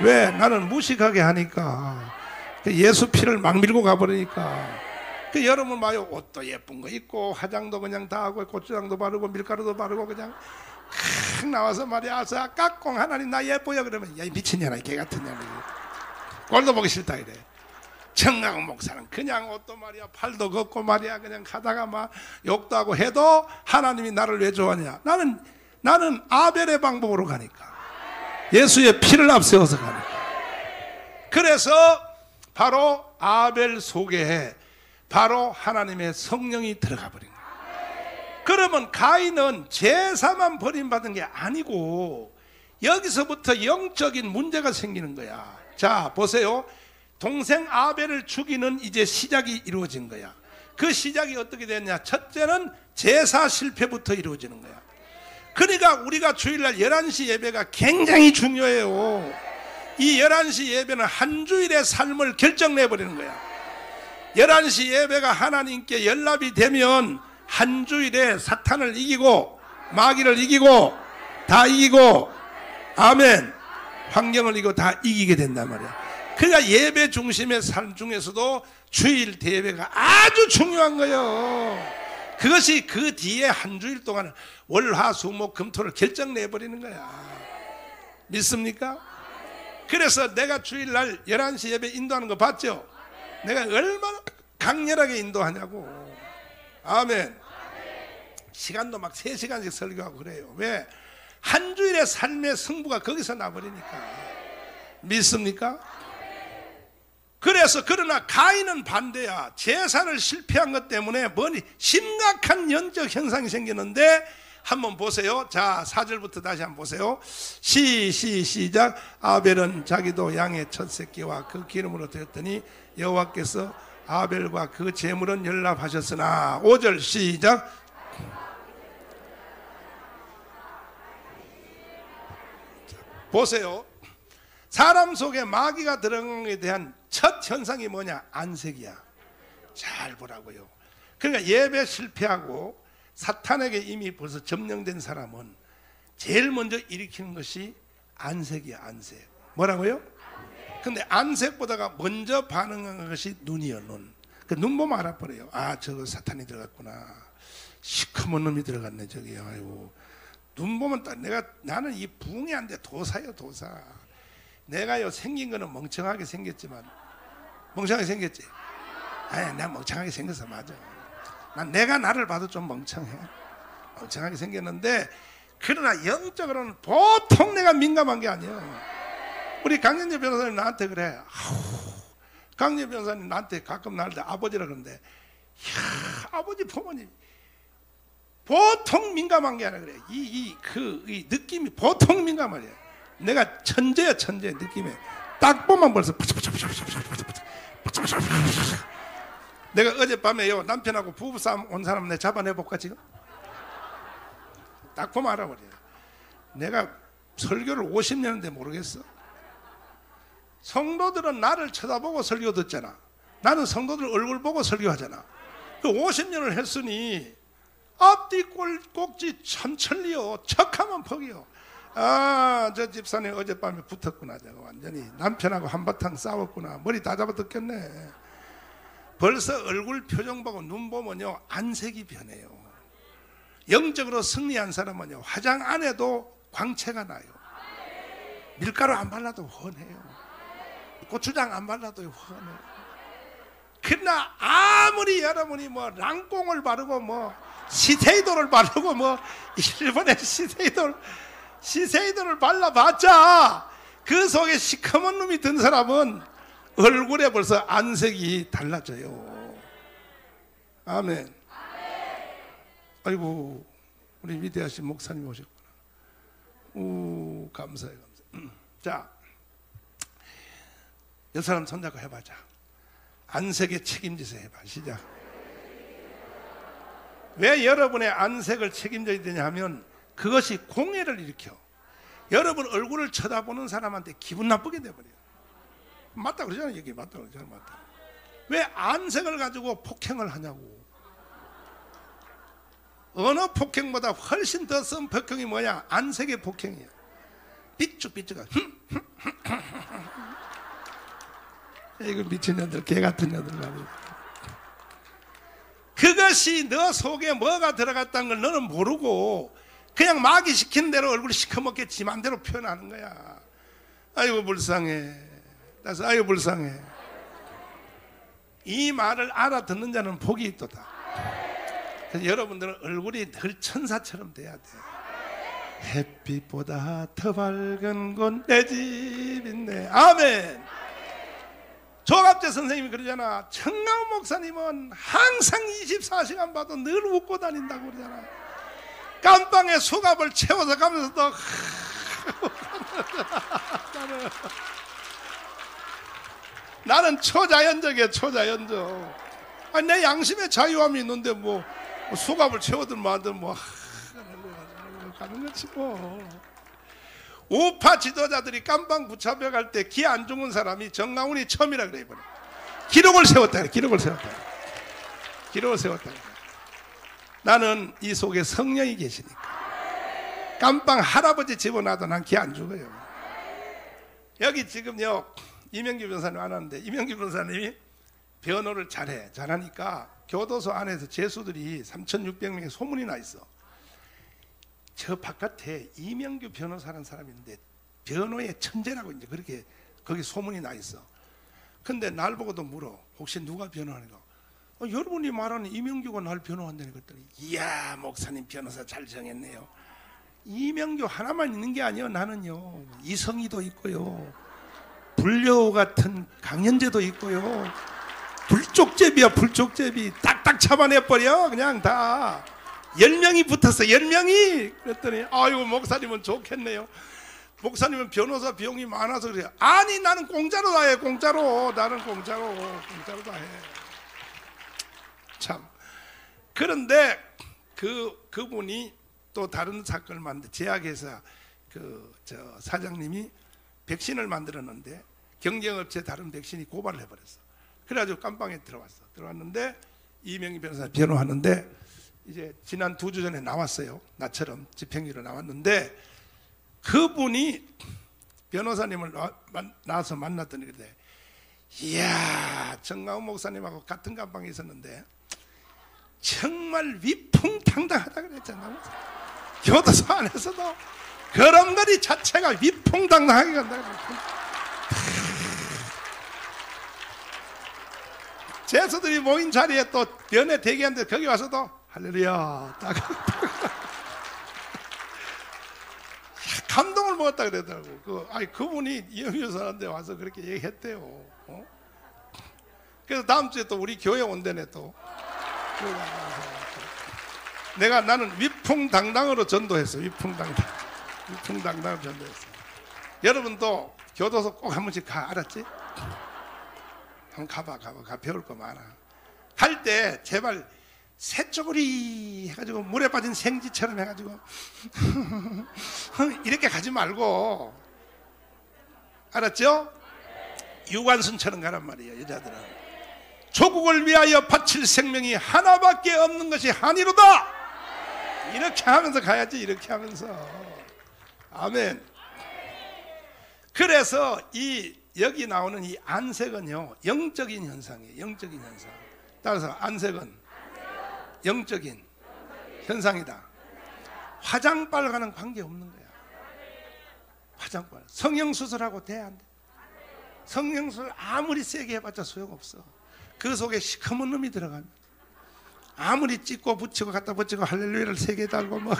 왜? 나는 무식하게 하니까. 예수 피를 막 밀고 가버리니까. 여러분 봐요. 옷도 예쁜 거 입고 화장도 그냥 다 하고 고추장도 바르고 밀가루도 바르고 그냥 나와서 말이야. 아서 깍공 하나님 나 예뻐요. 그러면 야 미친년아 개 같은 년이 꼴도 보기 싫다 이래. 정강훈 목사는 그냥 옷도 말이야 팔도 걷고 말이야 그냥 가다가 막 욕도 하고 해도 하나님이 나를 왜 좋아하냐? 나는 아벨의 방법으로 가니까. 예수의 피를 앞세워서 가니까. 그래서 바로 아벨 속에 바로 하나님의 성령이 들어가 버린 거예요. 그러면 가인은 제사만 버림받은 게 아니고 여기서부터 영적인 문제가 생기는 거야. 자 보세요. 동생 아벨을 죽이는 이제 시작이 이루어진 거야. 그 시작이 어떻게 됐냐? 첫째는 제사 실패부터 이루어지는 거야. 그러니까 우리가 주일날 11시 예배가 굉장히 중요해요. 이 11시 예배는 한 주일의 삶을 결정내버리는 거야. 11시 예배가 하나님께 연락이 되면 한 주일에 사탄을 이기고 마귀를 이기고 다 이기고 아멘 환경을 이기고 다 이기게 된단 말이야. 그러니까 예배 중심의 삶 중에서도 주일 대예배가 아주 중요한 거예요. 그것이 그 뒤에 한 주일 동안 월화수목 금토를 결정내버리는 거야. 믿습니까? 그래서 내가 주일날 11시 예배 인도하는 거 봤죠? 내가 얼마나 강렬하게 인도하냐고. 아멘. 시간도 막 3시간씩 설교하고 그래요. 왜? 한 주일의 삶의 승부가 거기서 나버리니까. 믿습니까? 그래서 그러나 가인은 반대야. 제사를 실패한 것 때문에 뭐니 심각한 영적 현상이 생기는데 한번 보세요. 자 4절부터 다시 한번 보세요. 시작. 아벨은 자기도 양의 첫 새끼와 그 기름으로 드렸더니 여호와께서 아벨과 그 제물은 연락하셨으나 5절 시작. 보세요. 사람 속에 마귀가 들어간 것에 대한 첫 현상이 뭐냐? 안색이야. 잘 보라고요. 그러니까 예배 실패하고 사탄에게 이미 벌써 점령된 사람은 제일 먼저 일으키는 것이 안색이야. 안색. 뭐라고요? 근데 안색보다가 먼저 반응하는 것이 눈이요. 눈. 그 눈 보면 알아버려요. 아 저거 사탄이 들어갔구나. 시커먼 놈이 들어갔네 저기. 아이고. 눈 보면 딱 나는 이 부흥이 안 돼. 도사요 도사. 내가요 생긴 거는 멍청하게 생겼지만 멍청하게 생겼지? 아니 내가 멍청하게 생겨서 맞아. 내가 나를 봐도 좀 멍청해. 멍청하게 생겼는데 그러나 영적으로는 보통 내가 민감한 게 아니야. 우리 강연재 변호사님 나한테 그래. 강연재 변호사님 나한테 가끔 나한테 아버지라 그러는데 이야, 아버지 부모님 보통 민감한 게 아니라 그래. 이 느낌이 보통 민감하래. 내가 천재야, 천재 느낌에. 딱 보면 벌써 내가 어젯밤에요 남편하고 부부싸움 온 사람 내가 잡아내볼까 지금? 딱 보면 알아버려요. 내가 설교를 50년인데 모르겠어. 성도들은 나를 쳐다보고 설교 듣잖아. 나는 성도들 얼굴 보고 설교하잖아. 그 50년을 했으니 앞뒤 꼭지 천천리요. 척하면 퍽이요. 아, 저 집사님 어젯밤에 붙었구나. 제가 완전히 남편하고 한바탕 싸웠구나. 머리 다 잡아뜯겼네. 벌써 얼굴 표정 보고 눈 보면요 안색이 변해요. 영적으로 승리한 사람은요 화장 안 해도 광채가 나요. 밀가루 안 발라도 훤해요. 고추장 안 발라도 훤해요. 그러나 아무리 여러분이 뭐 랑꽁을 바르고 뭐 시세이도를 바르고 뭐 일본의 시세이도를 발라봤자 그 속에 시커먼 놈이 든 사람은 얼굴에 벌써 안색이 달라져요. 아멘. 아이고 우리 위대하신 목사님 오셨구나. 오, 감사해요. 자, 여 사람 손잡고 해봐자. 안색에 책임지세요. 해봐. 시작. 왜 여러분의 안색을 책임져야 되냐 하면 그것이 공해를 일으켜. 여러분 얼굴을 쳐다보는 사람한테 기분 나쁘게 돼버려요. 맞다 그러잖아요. 여기 맞다 그러잖아요. 맞다. 왜 안색을 가지고 폭행을 하냐고. 어느 폭행보다 훨씬 더 센 폭행이 뭐냐? 안색의 폭행이야. 삐쭉삐쭉한 이거 미친년들, 개같은 년들 말이야. 그것이 너 속에 뭐가 들어갔다는 걸 너는 모르고 그냥 마귀 시키는 대로 얼굴이 시커멓게 지 맘대로 표현하는 거야. 아이고 불쌍해. 그래서 아이고 불쌍해. 이 말을 알아듣는 자는 복이 있도다. 그래서 여러분들은 얼굴이 늘 천사처럼 돼야 돼. 햇빛보다 더 밝은 곳 내 집 있네. 아멘. 조갑재 선생님이 그러잖아. 청나우 목사님은 항상 24시간 봐도 늘 웃고 다닌다고 그러잖아. 깜빵에 수갑을 채워서 가면서도 나는 초자연적이야. 초자연적. 아니, 내 양심에 자유함이 있는데 뭐 수갑을 채우든 뭐하든 뭐 가는 거지 뭐. 우파 지도자들이 깜빵 구차벽 갈 때 기 안 죽은 사람이 정강훈이 처음이라 그래. 이번에 기록을 세웠다. 기록을 세웠다. 기록을 세웠다. 나는 이 속에 성령이 계시니까 깜빵 할아버지 집어놔도 난 기 안 죽어요. 여기 지금요 이명규 변호사님 안 하는데 이명규 변호사님이 변호를 잘하니까 교도소 안에서 죄수들이 3,600명의 소문이 나 있어. 저 바깥에 이명규 변호사라는 사람이 있는데 변호의 천재라고 이제 그렇게 거기 소문이 나 있어. 근데 날 보고도 물어. 혹시 누가 변호하는가? 여러분이 말하는 이명규가 날 변호한다는 것들이. 이야, 목사님 변호사 잘 정했네요. 이명규 하나만 있는 게 아니에요. 나는요 이성희도 있고요, 불려호 같은 강현재도 있고요. 불쪽제비야. 불쪽제비. 딱딱 잡아내버려. 그냥 다 10명이 붙었어. 10명이. 그랬더니 아이고 목사님은 좋겠네요. 목사님은 변호사 비용이 많아서 그래요. 아니 나는 공짜로 다 해. 공짜로. 나는 공짜로 다 해. 참. 그런데 그분이 또 다른 사건을 만든 제약회사 저 사장님이 백신을 만들었는데 경쟁업체 다른 백신이 고발을 해버렸어. 그래가지고 깜빵에 들어왔는데 이명희 변호사 변호하는데 이제 지난 2주 전에 나왔어요. 나처럼 집행유예로 나왔는데 그분이 변호사님을 나와서 만났더니 그래. 이야, 정강훈 목사님하고 같은 감방에 있었는데 정말 위풍당당하다 그랬잖아. 교도소 안에서도 걸음걸이 자체가 위풍당당하게 간다. 죄수들이 모인 자리에 또 변에 대기하는데 거기 와서도 할렐루야 딱 감동을 먹었다 그러더라고. 그분이 이영유사한테 와서 그렇게 얘기했대요. 그래서 다음 주에 또 우리 교회 온대네 또. 나는 위풍당당으로 전도했어. 위풍당당으로 전도했어. 여러분도 교도소 꼭 한 번씩 가. 알았지? 한번 가봐. 배울 거 많아. 갈 때 제발 새쪼그리 해가지고 물에 빠진 생쥐처럼 해가지고 이렇게 가지 말고, 알았죠? 유관순처럼 가란 말이에요. 여자들은 조국을 위하여 바칠 생명이 하나밖에 없는 것이 한이로다. 이렇게 하면서 가야지. 이렇게 하면서. 아멘. 그래서 여기 나오는 이 안색은요, 영적인 현상이에요. 영적인 현상. 따라서 안색은 영적인 현상이다. 화장빨과는 관계없는 거야. 화장빨. 성형수술하고 돼, 안 돼? 성형수술 아무리 세게 해봤자 소용없어. 그 속에 시커먼 놈이 들어가면 아무리 찍고 붙이고 갖다 붙이고 할렐루야를 세게 달고 뭐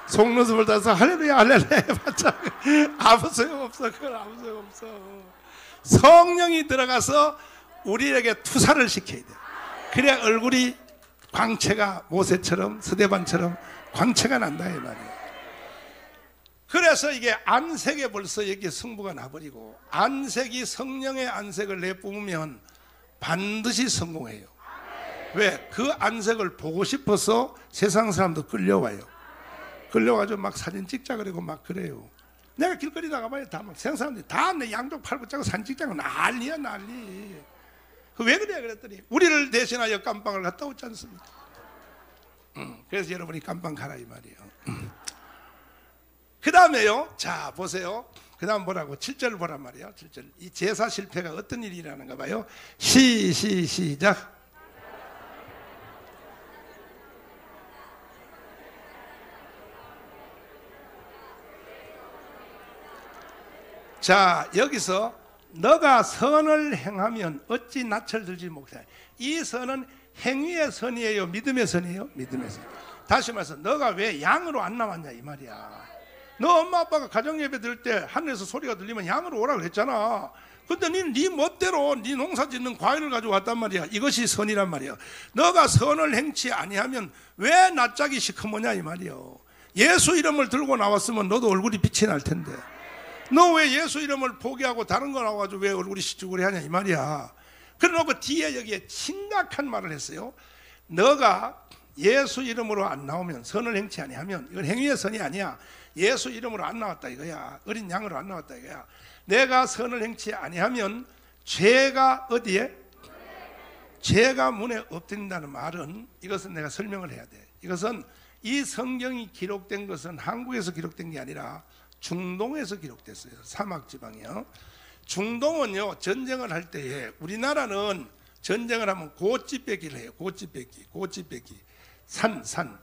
속눈썹을 따서 할렐루야 해봤자 아무 소용없어. 그건 아무 소용없어. 성령이 들어가서 우리에게 투사를 시켜야 돼. 그래야 얼굴이 광채가 모세처럼 스데반처럼 광채가 난다 이 말이야. 그래서 이게 안색에 벌써 여기 승부가 나버리고, 안색이 성령의 안색을 내뿜으면 반드시 성공해요. 왜? 그 안색을 보고 싶어서 세상 사람도 끌려와요. 끌려가지고 막 사진 찍자 그러고 막 그래요. 내가 길거리 나가봐야 다 막 세상 사람들이 다 내 양쪽 팔 붙잡고 사진 찍자고 난리야 난리. 왜 그래? 그랬더니 우리를 대신하여 깜빵을 갔다 오지 않습니까? 그래서 여러분이 깜빵 가라 이 말이에요. 그 다음에요, 자 보세요. 그 다음 뭐라고? 7절 보란 말이에요. 7절. 이 제사 실패가 어떤 일이 일어나는가 봐요. 시작. 자, 여기서 너가 선을 행하면 어찌 낯을 들지 못해. 이 선은 행위의 선이에요, 믿음의 선이에요? 믿음의 선. 다시 말해서 너가 왜 양으로 안 나왔냐 이 말이야. 너 엄마 아빠가 가정예배 드릴 때 하늘에서 소리가 들리면 양으로 오라 그랬잖아. 근데 네 멋대로 네 농사 짓는 과일을 가지고 왔단 말이야. 이것이 선이란 말이야. 너가 선을 행치 아니하면 왜 낯짝이 시커머냐 이 말이야. 예수 이름을 들고 나왔으면 너도 얼굴이 빛이 날 텐데, 너 왜 예수 이름을 포기하고 다른 거 나와가지고 왜 얼굴이 시쭈구리 하냐 이 말이야. 그래놓고 뒤에 여기에 심각한 말을 했어요. 너가 예수 이름으로 안 나오면, 선을 행치 아니하면, 이건 행위의 선이 아니야. 예수 이름으로 안 나왔다 이거야. 어린 양으로 안 나왔다 이거야. 내가 선을 행치 아니하면 죄가 어디에? 죄가 문에 엎드린다는 말은, 이것은 내가 설명을 해야 돼. 이것은 이 성경이 기록된 것은 한국에서 기록된 게 아니라 중동에서 기록됐어요. 사막지방이요. 중동은요, 전쟁을 할 때에, 우리나라는 전쟁을 하면 고집 뺏기를 해요. 고집 뺏기. 산.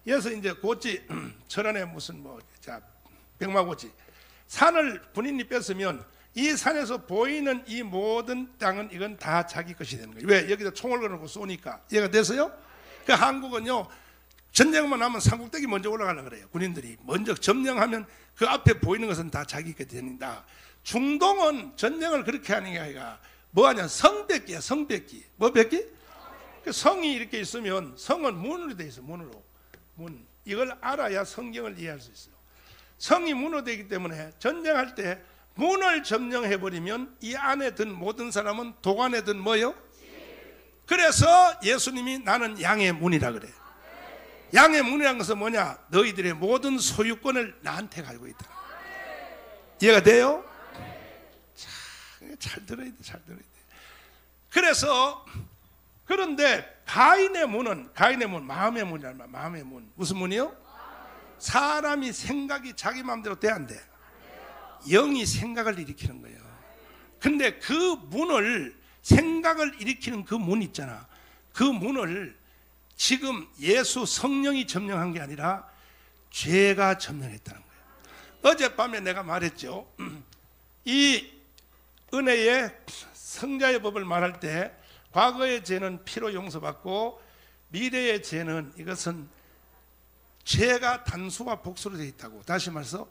그래서 이제 고지, 철원에 무슨 백마고지. 산을 군인이 뺏으면 이 산에서 보이는 이 모든 땅은 이건 다 자기 것이 되는 거예요. 왜? 여기다 총을 걸어놓고 쏘니까. 이해가 됐어요? 그 한국은요, 전쟁만 하면 삼국대기 먼저 올라가려고 그래요. 군인들이 먼저 점령하면 그 앞에 보이는 것은 다 자기 것이 된다. 중동은 전쟁을 그렇게 하는 게 아니라 뭐하냐? 성 뺏기야. 성 뺏기. 뭐 뺏기? 그 성이 이렇게 있으면 성은 문으로 돼 있어. 문으로. 문. 이걸 알아야 성경을 이해할 수 있어요. 성이 문으로 되기 때문에 전쟁할 때 문을 점령해버리면 이 안에 든 모든 사람은 도관에 든 뭐요? 그래서 예수님이 나는 양의 문이라 그래. 양의 문이라는 것은 뭐냐? 너희들의 모든 소유권을 나한테 가지고 있다. 이해가 돼요? 잘 들어야 돼. 그래서 그런데 가인의 문은 마음의 문이란 말이야. 마음의 문. 무슨 문이요? 사람이 생각이 자기 마음대로 돼 안 돼? 영이 생각을 일으키는 거예요. 근데 그 문을, 생각을 일으키는 그 문 있잖아. 그 문을 지금 예수 성령이 점령한 게 아니라 죄가 점령했다는 거예요. 어젯밤에 내가 말했죠. 이 은혜의 성자의 법을 말할 때 과거의 죄는 피로 용서받고 미래의 죄는, 이것은 죄가 단수와 복수로 되어 있다고. 다시 말해서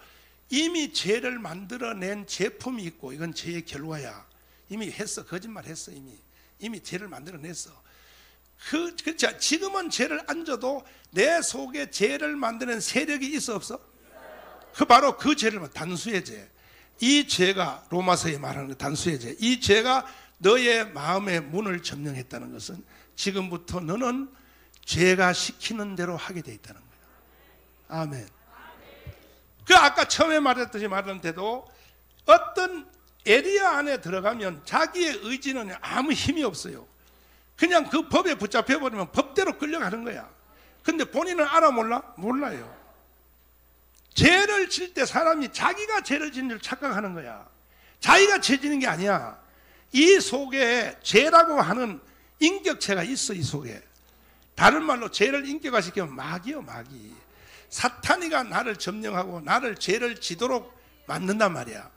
이미 죄를 만들어낸 제품이 있고, 이건 죄의 결과야. 이미 했어. 거짓말 했어. 이미 죄를 만들어냈어. 그렇죠. 지금은 죄를 안 져도 내 속에 죄를 만드는 세력이 있어 없어? 그 바로 그 죄를, 단수의 죄. 이 죄가 로마서에 말하는 그 단수의 죄, 이 죄가 너의 마음의 문을 점령했다는 것은 지금부터 너는 죄가 시키는 대로 하게 돼 있다는 거예요. 아멘. 그 아까 처음에 말했듯이 말했는데도 어떤 에리아 안에 들어가면 자기의 의지는 아무 힘이 없어요. 그냥 그 법에 붙잡혀 버리면 법대로 끌려가는 거야. 근데 본인은 알아 몰라? 몰라요. 죄를 질 때 사람이 자기가 죄를 짓는 줄 착각하는 거야. 자기가 죄 지는 게 아니야. 이 속에 죄라고 하는 인격체가 있어. 이 속에. 다른 말로 죄를 인격화시키면 마귀요, 마귀. 사탄이가 나를 점령하고 나를 죄를 지도록 만든단 말이야.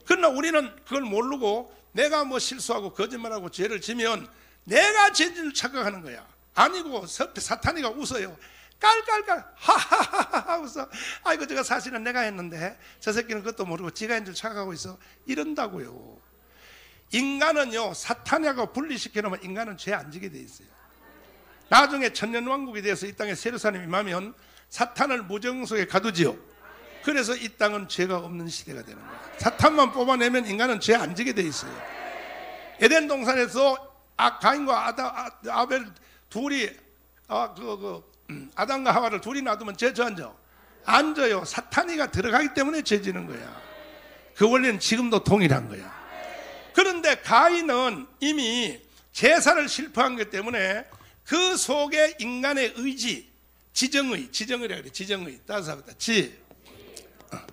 그러나 우리는 그걸 모르고 내가 뭐 실수하고 거짓말하고 죄를 지면 내가 죄를 착각하는 거야. 아니고 사탄이가 웃어요. 깔깔깔 하하하하 웃어. 아이고 저거 사실은 내가 했는데 저 새끼는 그것도 모르고 지가 한 줄 착각하고 있어. 이런다고요. 인간은요, 사탄이하고 분리시켜 놓으면 인간은 죄 안 지게 돼 있어요. 나중에 천년왕국이 되어서 이 땅에 세르사람이 임하면 사탄을 무정 속에 가두지요. 그래서 이 땅은 죄가 없는 시대가 되는 거예요. 사탄만 뽑아내면 인간은 죄 안 지게 돼 있어요. 에덴 동산에서 가인과 아벨 둘이 아담과 하와를 둘이 놔두면 죄 저 앉아? 앉아요. 사탄이가 들어가기 때문에 죄 지는 거야. 그 원리는 지금도 동일한 거야. 그런데 가인은 이미 제사를 실패한 것 때문에 그 속에 인간의 의지, 지정의라 그래. 지정의.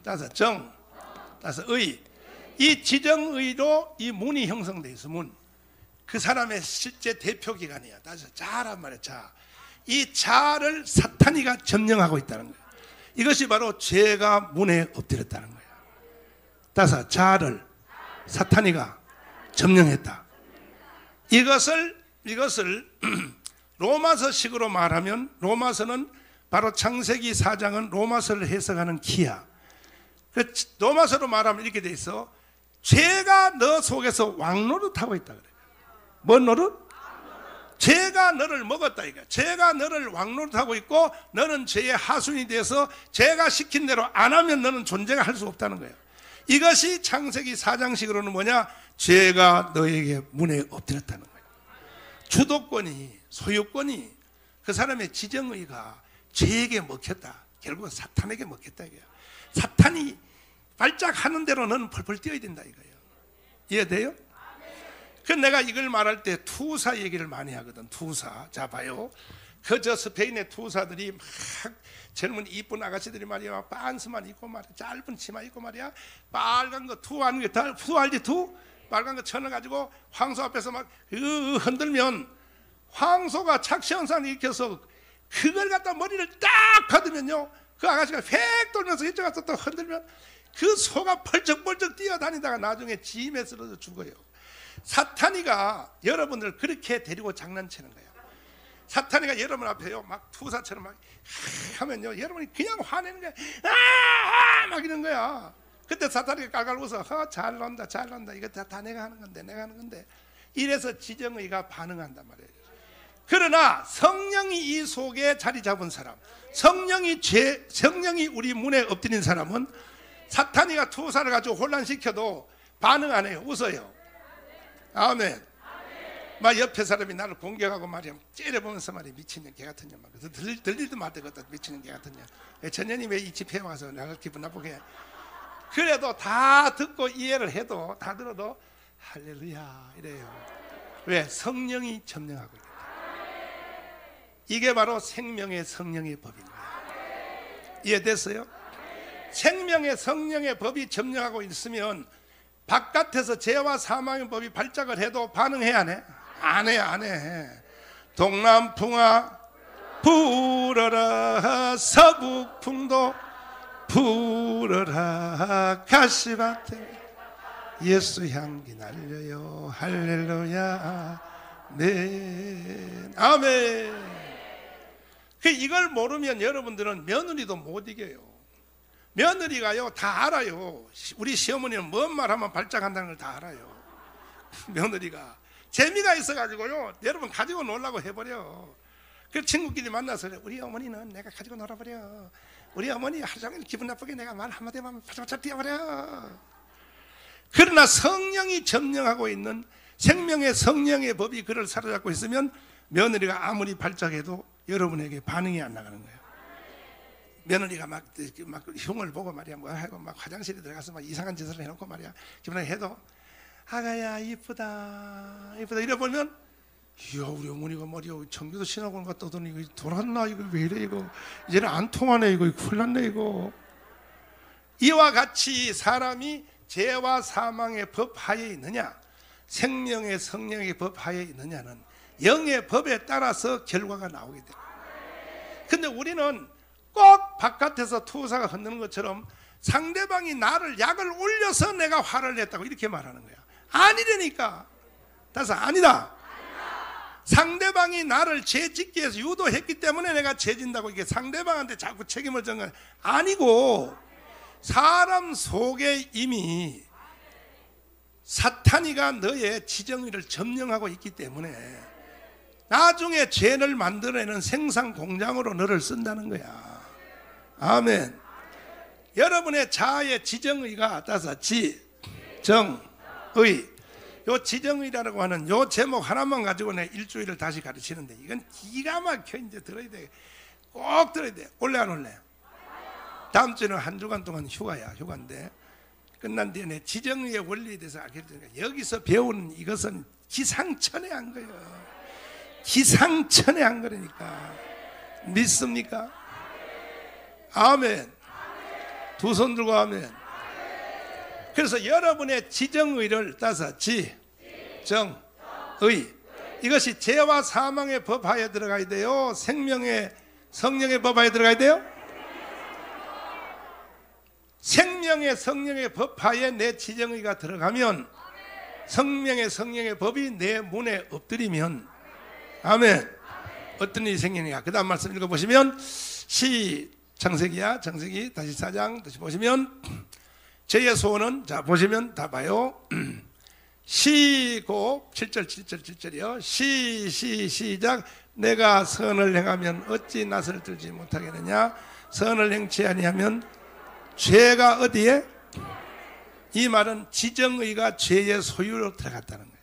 따서 정, 따서 의. 이 지정의로 이 문이 형성돼 있어. 문. 그 사람의 실제 대표 기관이야. 따서 자란 말이야. 자. 이 자를 사탄이가 점령하고 있다는 거야. 이것이 바로 죄가 문에 엎드렸다는 거야. 따서 자를 사탄이가 점령했다. 이것을 로마서식으로 말하면, 로마서는 바로 창세기 4장은 로마서를 해석하는 키야. 로마서로 말하면 이렇게 돼 있어. 죄가 너 속에서 왕노릇하고 있다 그래. 뭔 노릇? 죄가 너를 먹었다 이거야. 죄가 너를 왕노릇하고 있고 너는 죄의 하순이 돼서 죄가 시킨 대로 안 하면 너는 존재가 할 수 없다는 거예요. 이것이 창세기 4장식으로는 뭐냐? 죄가 너에게 문에 엎드렸다는 거예요. 주도권이, 소유권이, 그 사람의 지정의가 죄에게 먹혔다. 결국은 사탄에게 먹혔다 이거야. 사탄이 발작 하는 대로 너는 펄펄 뛰어야 된다 이거예요. 이해돼요? 그 내가 이걸 말할 때 투사 얘기를 많이 하거든. 투사. 자 봐요. 저 스페인의 투사들이 막 젊은 이쁜 아가씨들이 말이야, 빤스만 입고 말이야, 짧은 치마 입고 말이야, 빨간 거 투하는 게 투 알지? 투? 빨간 거 쳐넣어가지고 황소 앞에서 막 흔들면 황소가 착시현상을 일으켜서 그걸 갖다 머리를 딱 받으면요, 그 아가씨가 획 돌면서 이쪽 가서 또 흔들면 그 소가 펄쩍펄쩍 뛰어다니다가 나중에 짐에 쓰러져 죽어요. 사탄이가 여러분들 그렇게 데리고 장난치는 거예요. 사탄이가 여러분 앞에요 막 투사처럼 막 하면요, 여러분이 그냥 화내는 거야. 막 이런 거야. 그때 사탄이가 깔깔 웃어. 잘 논다 잘 논다. 이거 다 내가 하는 건데 이래서 지정의가 반응한단 말이에요. 그러나 성령이 이 속에 자리 잡은 사람, 성령이 우리 문에 엎드린 사람은 사탄이가 투사를 가지고 혼란시켜도 반응 안 해요. 웃어요. 아멘. 막 옆에 사람이 나를 공격하고 말이야, 째려보면서 말이야, 미친년 개 같은 년 막 들리도 말되거든. 미치는 개 같은 년. 전년이 왜 이 집회에 와서 나를 기분 나쁘게 해. 그래도 다 듣고 이해를 해도, 다 들어도 할렐루야 이래요. 왜? 성령이 점령하고 있다. 이게 바로 생명의 성령의 법인 거예요. 이해됐어요? 생명의 성령의 법이 점령하고 있으면 바깥에서 죄와 사망의 법이 발작을 해도 반응해 안 해? 안 해. 동남풍아 불어라, 서북풍도 불어라, 가시밭에 예수 향기 날려요. 할렐루야. 네. 아멘. 이걸 모르면 여러분들은 며느리도 못 이겨요. 며느리가요 다 알아요. 우리 시어머니는 뭔 말하면 발작한다는 걸 다 알아요. 며느리가 재미가 있어가지고요, 여러분 가지고 놀라고 해버려. 그 친구끼리 만나서 우리 어머니는 내가 가지고 놀아버려. 우리 어머니 하루 종일 기분 나쁘게 내가 말 한마디 하면 팔짝팔짝 뛰어버려. 그러나 성령이 점령하고 있는 생명의 성령의 법이 그를 사로잡고 있으면 며느리가 아무리 발작해도 여러분에게 반응이 안 나가는 거예요. 며느리가 막 흉을 보고 말이야 뭐 하고 막 화장실에 들어가서 막 이상한 짓을 해놓고 말이야 기분하게 해도 아가야 이쁘다 이쁘다 이래 보면 이야 우리 어머니가 말이야 청교도 신학원 갔다 오더니 이거 돌았나 이거 왜 이래 이거 이제는 안 통하네 이거 큰일 났네 이거. 이와 같이 사람이 죄와 사망의 법 하에 있느냐 생명의 성령의 법 하에 있느냐는 영의 법에 따라서 결과가 나오게 돼요. 근데 우리는 꼭 바깥에서 투사가 흔드는 것처럼 상대방이 나를 약을 올려서 내가 화를 냈다고 이렇게 말하는 거야. 아니라니까. 따라서 아니다. 상대방이 나를 죄 짓기 위해서 유도했기 때문에 내가 죄 진다고 이게 상대방한테 자꾸 책임을 져는 건 아니고 사람 속에 이미 사탄이가 너의 지정의를 점령하고 있기 때문에 나중에 죄를 만들어내는 생산 공장으로 너를 쓴다는 거야. 아멘. 여러분의 자아의 지정의가 따라서 지정의 요 지정의라고 하는 요 제목 하나만 가지고 내 일주일을 다시 가르치는데 이건 기가 막혀 이제 들어야 돼. 꼭 들어야 돼. 올래 안 올래? 다음 주는 한 주간 동안 휴가인데 끝난 뒤에 내 지정의의 원리에 대해서 알게 되니까 여기서 배우는 이것은 기상천외한 거예요. 기상천외한 거라니까. 믿습니까? 아멘. 두 손 들고 아멘. 그래서 여러분의 지정의를 따서 지정의 이것이 죄와 사망의 법하에 들어가야 돼요? 생명의 성령의 법하에 들어가야 돼요? 생명의 성령의 법하에 내 지정의가 들어가면 생명의 성령의 법이 내 문에 엎드리면 아멘. 어떤 일이 생기느냐. 그 다음 말씀 읽어보시면 창세기 다시 4장 다시 보시면 죄의 소원은 자 보시면 다 봐요. 시고 7절이요. 시작. 내가 선을 행하면 어찌 낯을 들지 못하겠느냐. 선을 행치 아니하면 죄가 어디에? 이 말은 지정의가 죄의 소유로 들어갔다는 거예요.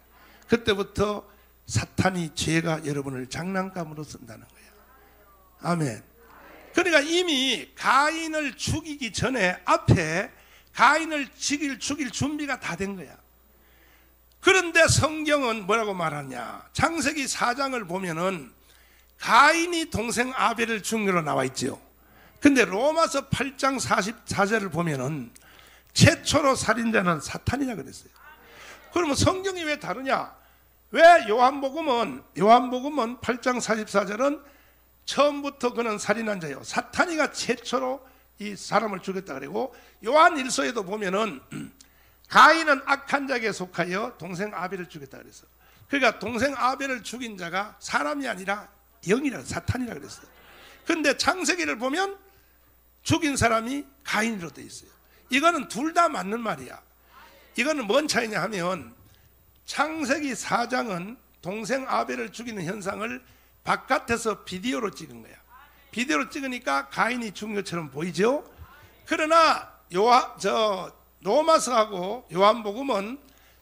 그때부터 사탄이 죄가 여러분을 장난감으로 쓴다는 거예요. 아멘. 그러니까 이미 가인을 죽이기 전에 앞에 가인을 죽일 준비가 다 된 거야. 그런데 성경은 뭐라고 말하냐. 창세기 4장을 보면은 가인이 동생 아벨을 죽인 걸로 나와 있죠. 근데 로마서 8장 44절을 보면은 최초로 살인자는 사탄이라 그랬어요. 그러면 성경이 왜 다르냐? 왜 요한복음은 8장 44절은 처음부터 그는 살인한 자요. 사탄이가 최초로 이 사람을 죽였다 그리고 요한 1서에도 보면은 가인은 악한 자에게 속하여 동생 아벨을 죽였다 그랬어. 그러니까 동생 아벨을 죽인 자가 사람이 아니라 영이라 사탄이라 그랬어요. 그런데 창세기를 보면 죽인 사람이 가인으로 되어 있어요. 이거는 둘 다 맞는 말이야. 이거는 뭔 차이냐 하면 창세기 4장은 동생 아벨을 죽이는 현상을 바깥에서 비디오로 찍은 거야. 비디오로 찍으니까 가인이 죽은 것처럼 보이죠. 그러나 로마서하고 요한복음은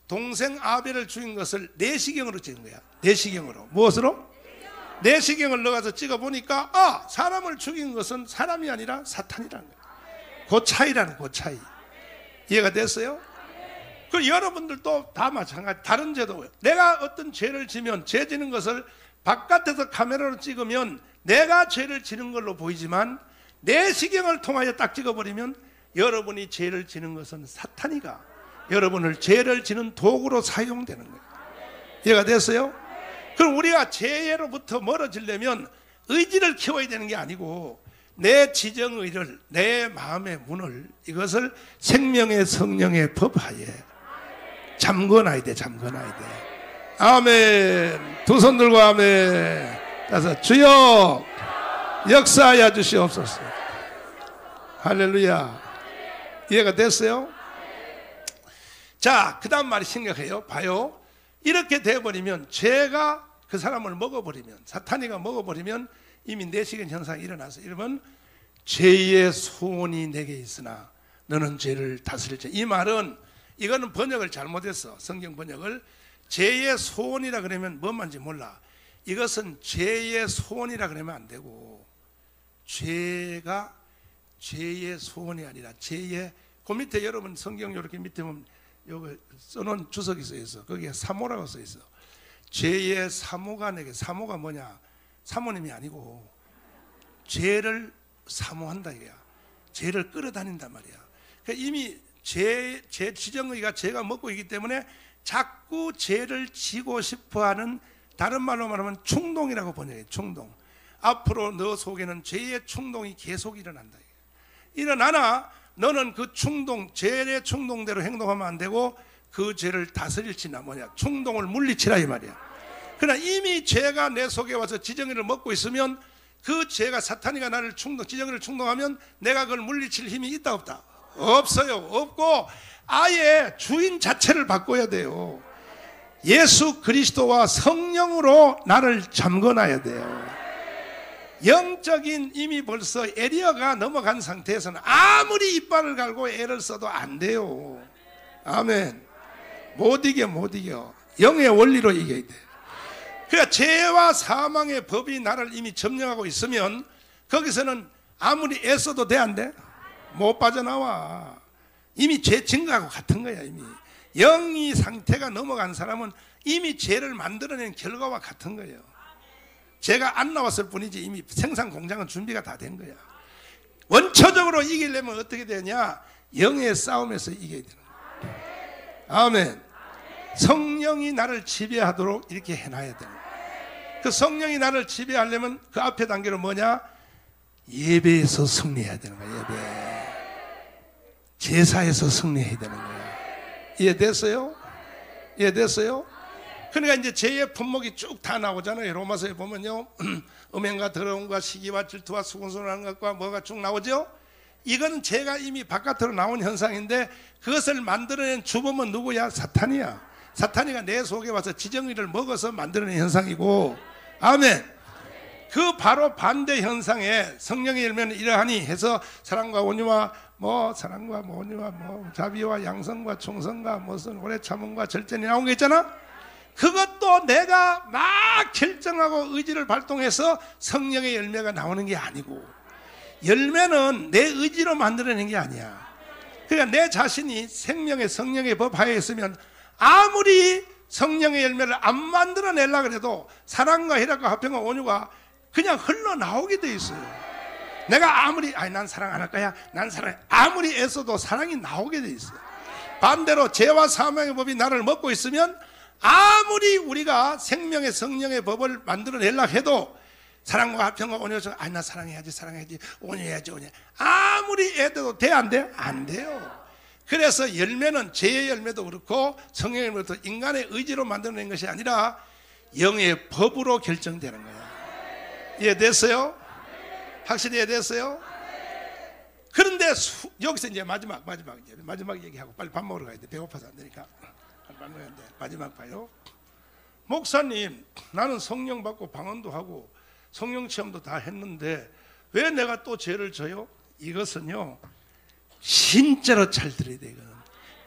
동생 아벨을 죽인 것을 내시경으로 찍은 거야. 내시경으로. 무엇으로? 내시경을 넣어서 찍어보니까 아, 사람을 죽인 것은 사람이 아니라 사탄이라는 거야. 그 차이라는 그 차이. 이해가 됐어요? 그 여러분들도 다 마찬가지. 다른 죄도 내가 어떤 죄를 지면 죄 지는 것을 바깥에서 카메라로 찍으면 내가 죄를 지는 걸로 보이지만 내시경을 통하여 딱 찍어버리면 여러분이 죄를 지는 것은 사탄이가 여러분을 죄를 지는 도구로 사용되는 거예요. 이해가 됐어요? 그럼 우리가 죄로부터 멀어지려면 의지를 키워야 되는 게 아니고 내 지정의를 내 마음의 문을 이것을 생명의 성령의 법하에 잠궈놔야 돼. 잠궈놔야 돼. 아멘. 두 손 들고 아멘. 따라서 주여 역사하여 주시옵소서. 할렐루야. 이해가 됐어요? 자, 그 다음 말이 심각해요. 봐요. 이렇게 돼버리면 죄가 그 사람을 먹어버리면 사탄이가 먹어버리면 이미 내시경 현상이 일어나서 이러면 죄의 소원이 내게 있으나 너는 죄를 다스릴 자. 이 말은 이거는 번역을 잘못했어. 성경 번역을. 죄의 소원이라 그러면 뭔 말인지 몰라. 이것은 죄의 소원이라 그러면 안 되고, 죄가 죄의 소원이 아니라 죄의, 그 밑에 여러분 성경 이렇게 밑에 보면 여기 써놓은 주석이 써 있어. 거기에 사모라고 써 있어. 죄의 사모가 내게, 사모가 뭐냐? 사모님이 아니고 죄를 사모한다 이거야. 죄를 끌어다닌단 말이야. 그러니까 이미 죄 지정의가 죄가 먹고 있기 때문에 자꾸 죄를 지고 싶어하는, 다른 말로 말하면 충동이라고 번역해. 충동. 앞으로 너 속에는 죄의 충동이 계속 일어난다. 일어나나 너는 그 충동, 죄의 충동대로 행동하면 안 되고 그 죄를 다스릴지나 뭐냐, 충동을 물리치라 이 말이야. 그러나 이미 죄가 내 속에 와서 지정의를 먹고 있으면, 그 죄가, 사탄이가 나를 지정의를 충동하면 내가 그걸 물리칠 힘이 있다 없다? 없어요. 없고 아예 주인 자체를 바꿔야 돼요. 예수 그리스도와 성령으로 나를 잠궈놔야 돼요. 영적인 이미 벌써 에리어가 넘어간 상태에서는 아무리 이빨을 갈고 애를 써도 안 돼요. 아멘. 못 이겨. 영의 원리로 이겨야 돼. 그러니까 죄와 사망의 법이 나를 이미 점령하고 있으면 거기서는 아무리 애써도 돼 안 돼? 못 빠져나와. 이미 죄 증거하고 같은 거야. 이미 영이 상태가 넘어간 사람은 이미 죄를 만들어낸 결과와 같은 거예요. 죄가 안 나왔을 뿐이지 이미 생산 공장은 준비가 다 된 거야. 원초적으로 이기려면 어떻게 되냐? 영의 싸움에서 이겨야 되는 거야. 아멘. 성령이 나를 지배하도록 이렇게 해놔야 되는 거야. 그 성령이 나를 지배하려면 그 앞에 단계로 뭐냐? 예배에서 승리해야 되는 거야. 예배. 제사에서 승리해야 되는 거야. 이해됐어요? 이해됐어요? 그러니까 이제 죄의 품목이 쭉 다 나오잖아요. 로마서에 보면요, 음행과 더러움과 시기와 질투와 수군수라는 것과 뭐가 쭉 나오죠. 이건 죄가 이미 바깥으로 나온 현상인데 그것을 만들어낸 주범은 누구야? 사탄이야. 사탄이가 내 속에 와서 지정의를 먹어서 만들어낸 현상이고, 아멘. 그 바로 반대 현상에 성령의 열매는 이러하니 해서 사랑과 온유와 사랑과 온유와 자비와 양성과 충성과 무슨 오래 참음과 절제니 나온 게 있잖아. 그것도 내가 막 결정하고 의지를 발동해서 성령의 열매가 나오는 게 아니고, 열매는 내 의지로 만들어낸 게 아니야. 그러니까 내 자신이 생명의 성령의 법 하에 있으면 아무리 성령의 열매를 안 만들어내려고 해도 사랑과 희락과 화평과 온유가 그냥 흘러나오게 돼 있어요. 내가 아무리 난 사랑 안 할 거야, 난 사랑, 아무리 애써도 사랑이 나오게 돼 있어요. 반대로 죄와 사망의 법이 나를 먹고 있으면 아무리 우리가 생명의 성령의 법을 만들어내려고 해도 사랑과 화평과 온유에서 나 사랑해야지, 온유해야지. 아무리 애써도 돼 안 돼? 안 돼요. 그래서 열매는 죄의 열매도 그렇고 성령의 열매도 인간의 의지로 만들어낸 것이 아니라 영의 법으로 결정되는 거야. 이해됐어요? 확실히 이해됐어요? 그런데 여기서 이제 마지막 얘기하고 빨리 밥 먹으러 가야 돼. 배고파서 안 되니까. 밥 먹어야 돼. 마지막 봐요. 목사님, 나는 성령 받고 방언도 하고 성령 체험도 다 했는데 왜 내가 또 죄를 져요? 이것은요, 진짜로 잘 들어야 돼. 이거는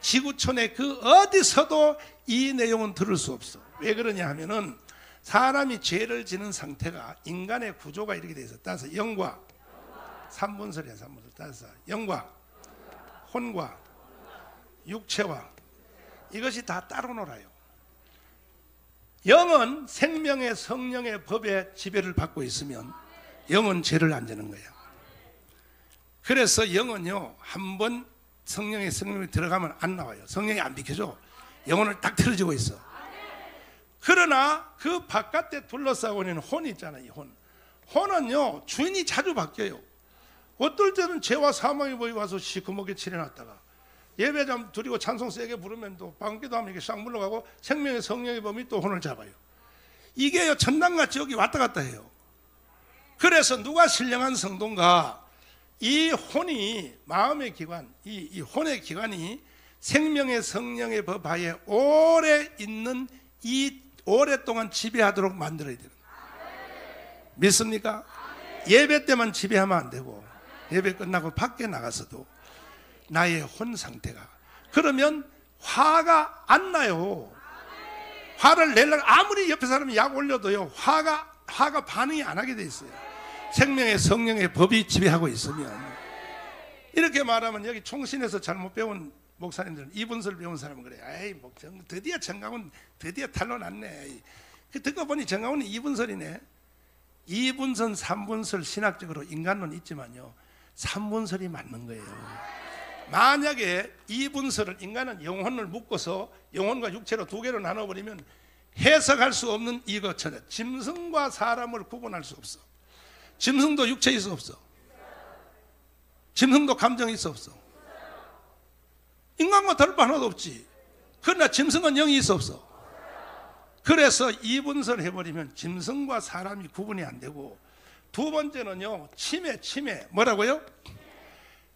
지구촌에 그 어디서도 이 내용은 들을 수 없어. 왜 그러냐 하면은 사람이 죄를 지는 상태가 인간의 구조가 이렇게 돼 있어. 따라서 영과 3분설이야. 3분설. 따라서 영과 혼과 육체와 이것이 다 따로 놀아요. 영은 생명의 성령의 법에 지배를 받고 있으면 영은 죄를 안 지는 거야. 그래서 영은요, 한번 성령이 들어가면 안 나와요. 성령이 안 비켜줘. 영혼을 딱 틀어지고 있어. 그러나 그 바깥에 둘러싸고 있는 혼이 있잖아요. 이 혼은요, 주인이 자주 바뀌어요. 어떨 때는 죄와 사망의 법이 와서 시커멓게 칠해놨다가 예배 좀 드리고 찬송 세게 부르면 또 방귀도 하면 이렇게 싹 물러가고 생명의 성령의 법이 또 혼을 잡아요. 이게요, 천당같이 여기 왔다 갔다 해요. 그래서 누가 신령한 성도인가, 이 혼이, 마음의 기관, 이 혼의 기관이 생명의 성령의 법 하에 오래 있는, 이 오랫동안 지배하도록 만들어야 되는 거예요. 믿습니까? 예배 때만 지배하면 안 되고 예배 끝나고 밖에 나가서도 나의 혼 상태가, 그러면 화가 안 나요. 화를 내려고 아무리 옆에 사람이 약 올려도요, 화가 반응이 안 하게 돼 있어요. 생명의 성령의 법이 지배하고 있으면. 이렇게 말하면 여기 총신에서 잘못 배운 목사님들은 이분설 배운 사람은 그래. 에이, 뭐 드디어 정강훈 드디어 탄로났네. 듣고 보니 정강훈이 이분설이네. 이분선, 삼분설 신학적으로 인간론 있지만요, 삼분설이 맞는 거예요. 만약에 이분설을 인간은 영혼을 묶어서 영혼과 육체로 두 개로 나눠버리면 해석할 수 없는 이것처럼 짐승과 사람을 구분할 수 없어. 짐승도 육체 있어 없어? 짐승도 감정이 있어 없어? 인간과 다를 바 하나도 없지. 그러나 짐승은 영이 있어 없어? 그래서 이분설 해버리면 짐승과 사람이 구분이 안 되고, 두 번째는요, 치매. 뭐라고요?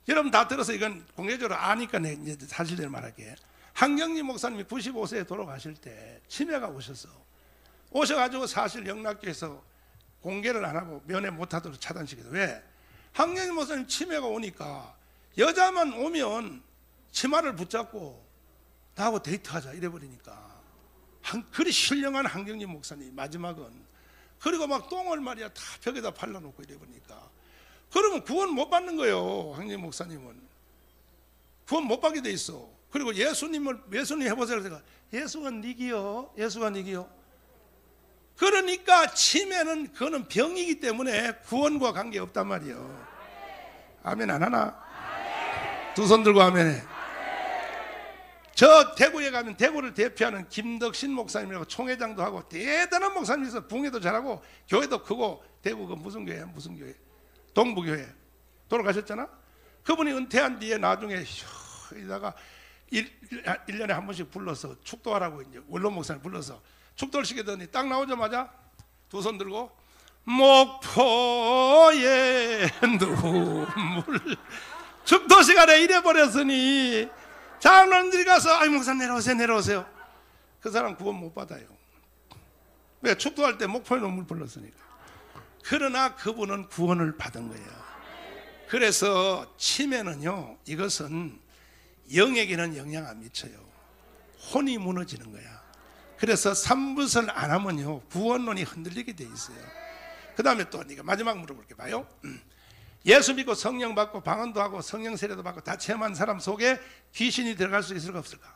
여러분 다 들어서 이건 공개적으로 아니까 이제 사실대로 말할게. 한경림 목사님이 95세에 돌아가실 때 치매가 오셔가지고 사실 영락교에서 공개를 안 하고 면회 못하도록 차단시켜서. 왜? 한경림 목사님 치매가 오니까 여자만 오면 치마를 붙잡고 나하고 데이트하자 이래버리니까, 그리 신령한 한경림 목사님 마지막은, 그리고 막 똥을 말이야 다 벽에다 발라놓고 이래버리니까, 그러면 구원 못 받는 거예요. 한경림 목사님은 구원 못 받게 돼 있어. 그리고 예수님 해보세요. 제가 예수가 니기요. 그러니까 치매는 그거는 병이기 때문에 구원과 관계 없단 말이에요. 아멘 안 하나? 두 손 들고 아멘해. 저 대구에 가면 대구를 대표하는 김덕신 목사님이라고 총회장도 하고 대단한 목사님이서 붕회도 잘하고 교회도 크고, 대구가 무슨 교회? 동부교회 돌아가셨잖아. 그분이 은퇴한 뒤에 나중에 이다가 1년에 한 번씩 불러서 축도하라고 이제 원로 목사님 불러서 축도를 시키더니 딱 나오자마자 두 손 들고 목포의 눈물, 축도 시간에 이래버렸으니 장로님들이 가서 아이 목사님 내려오세요. 그 사람 구원 못 받아요. 왜? 축도할 때 목포의 눈물 불렀으니까. 그러나 그분은 구원을 받은 거예요. 그래서 치매는요, 이것은 영에게는 영향 안 미쳐요. 혼이 무너지는 거야. 그래서 삼분설 안 하면요, 구원론이 흔들리게 돼 있어요. 그 다음에 또 네가 마지막 물어볼게 봐요. 예수 믿고 성령 받고 방언도 하고 성령 세례도 받고 다 체험한 사람 속에 귀신이 들어갈 수 있을까 없을까?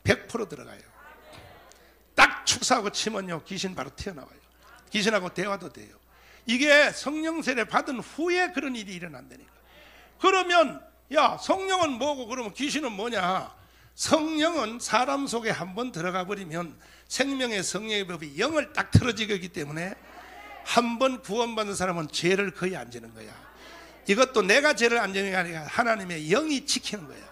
100% 들어가요. 딱 축사하고 치면요, 귀신 바로 튀어나와요. 귀신하고 대화도 돼요. 이게 성령 세례 받은 후에 그런 일이 일어난다니까. 그러면 야, 성령은 뭐고 그러면 귀신은 뭐냐? 성령은 사람 속에 한번 들어가 버리면 생명의 성령의 법이 영을 딱 틀어지기 때문에 한번 구원받은 사람은 죄를 거의 안 지는 거야. 이것도 내가 죄를 안 지는 게 아니라 하나님의 영이 지키는 거야.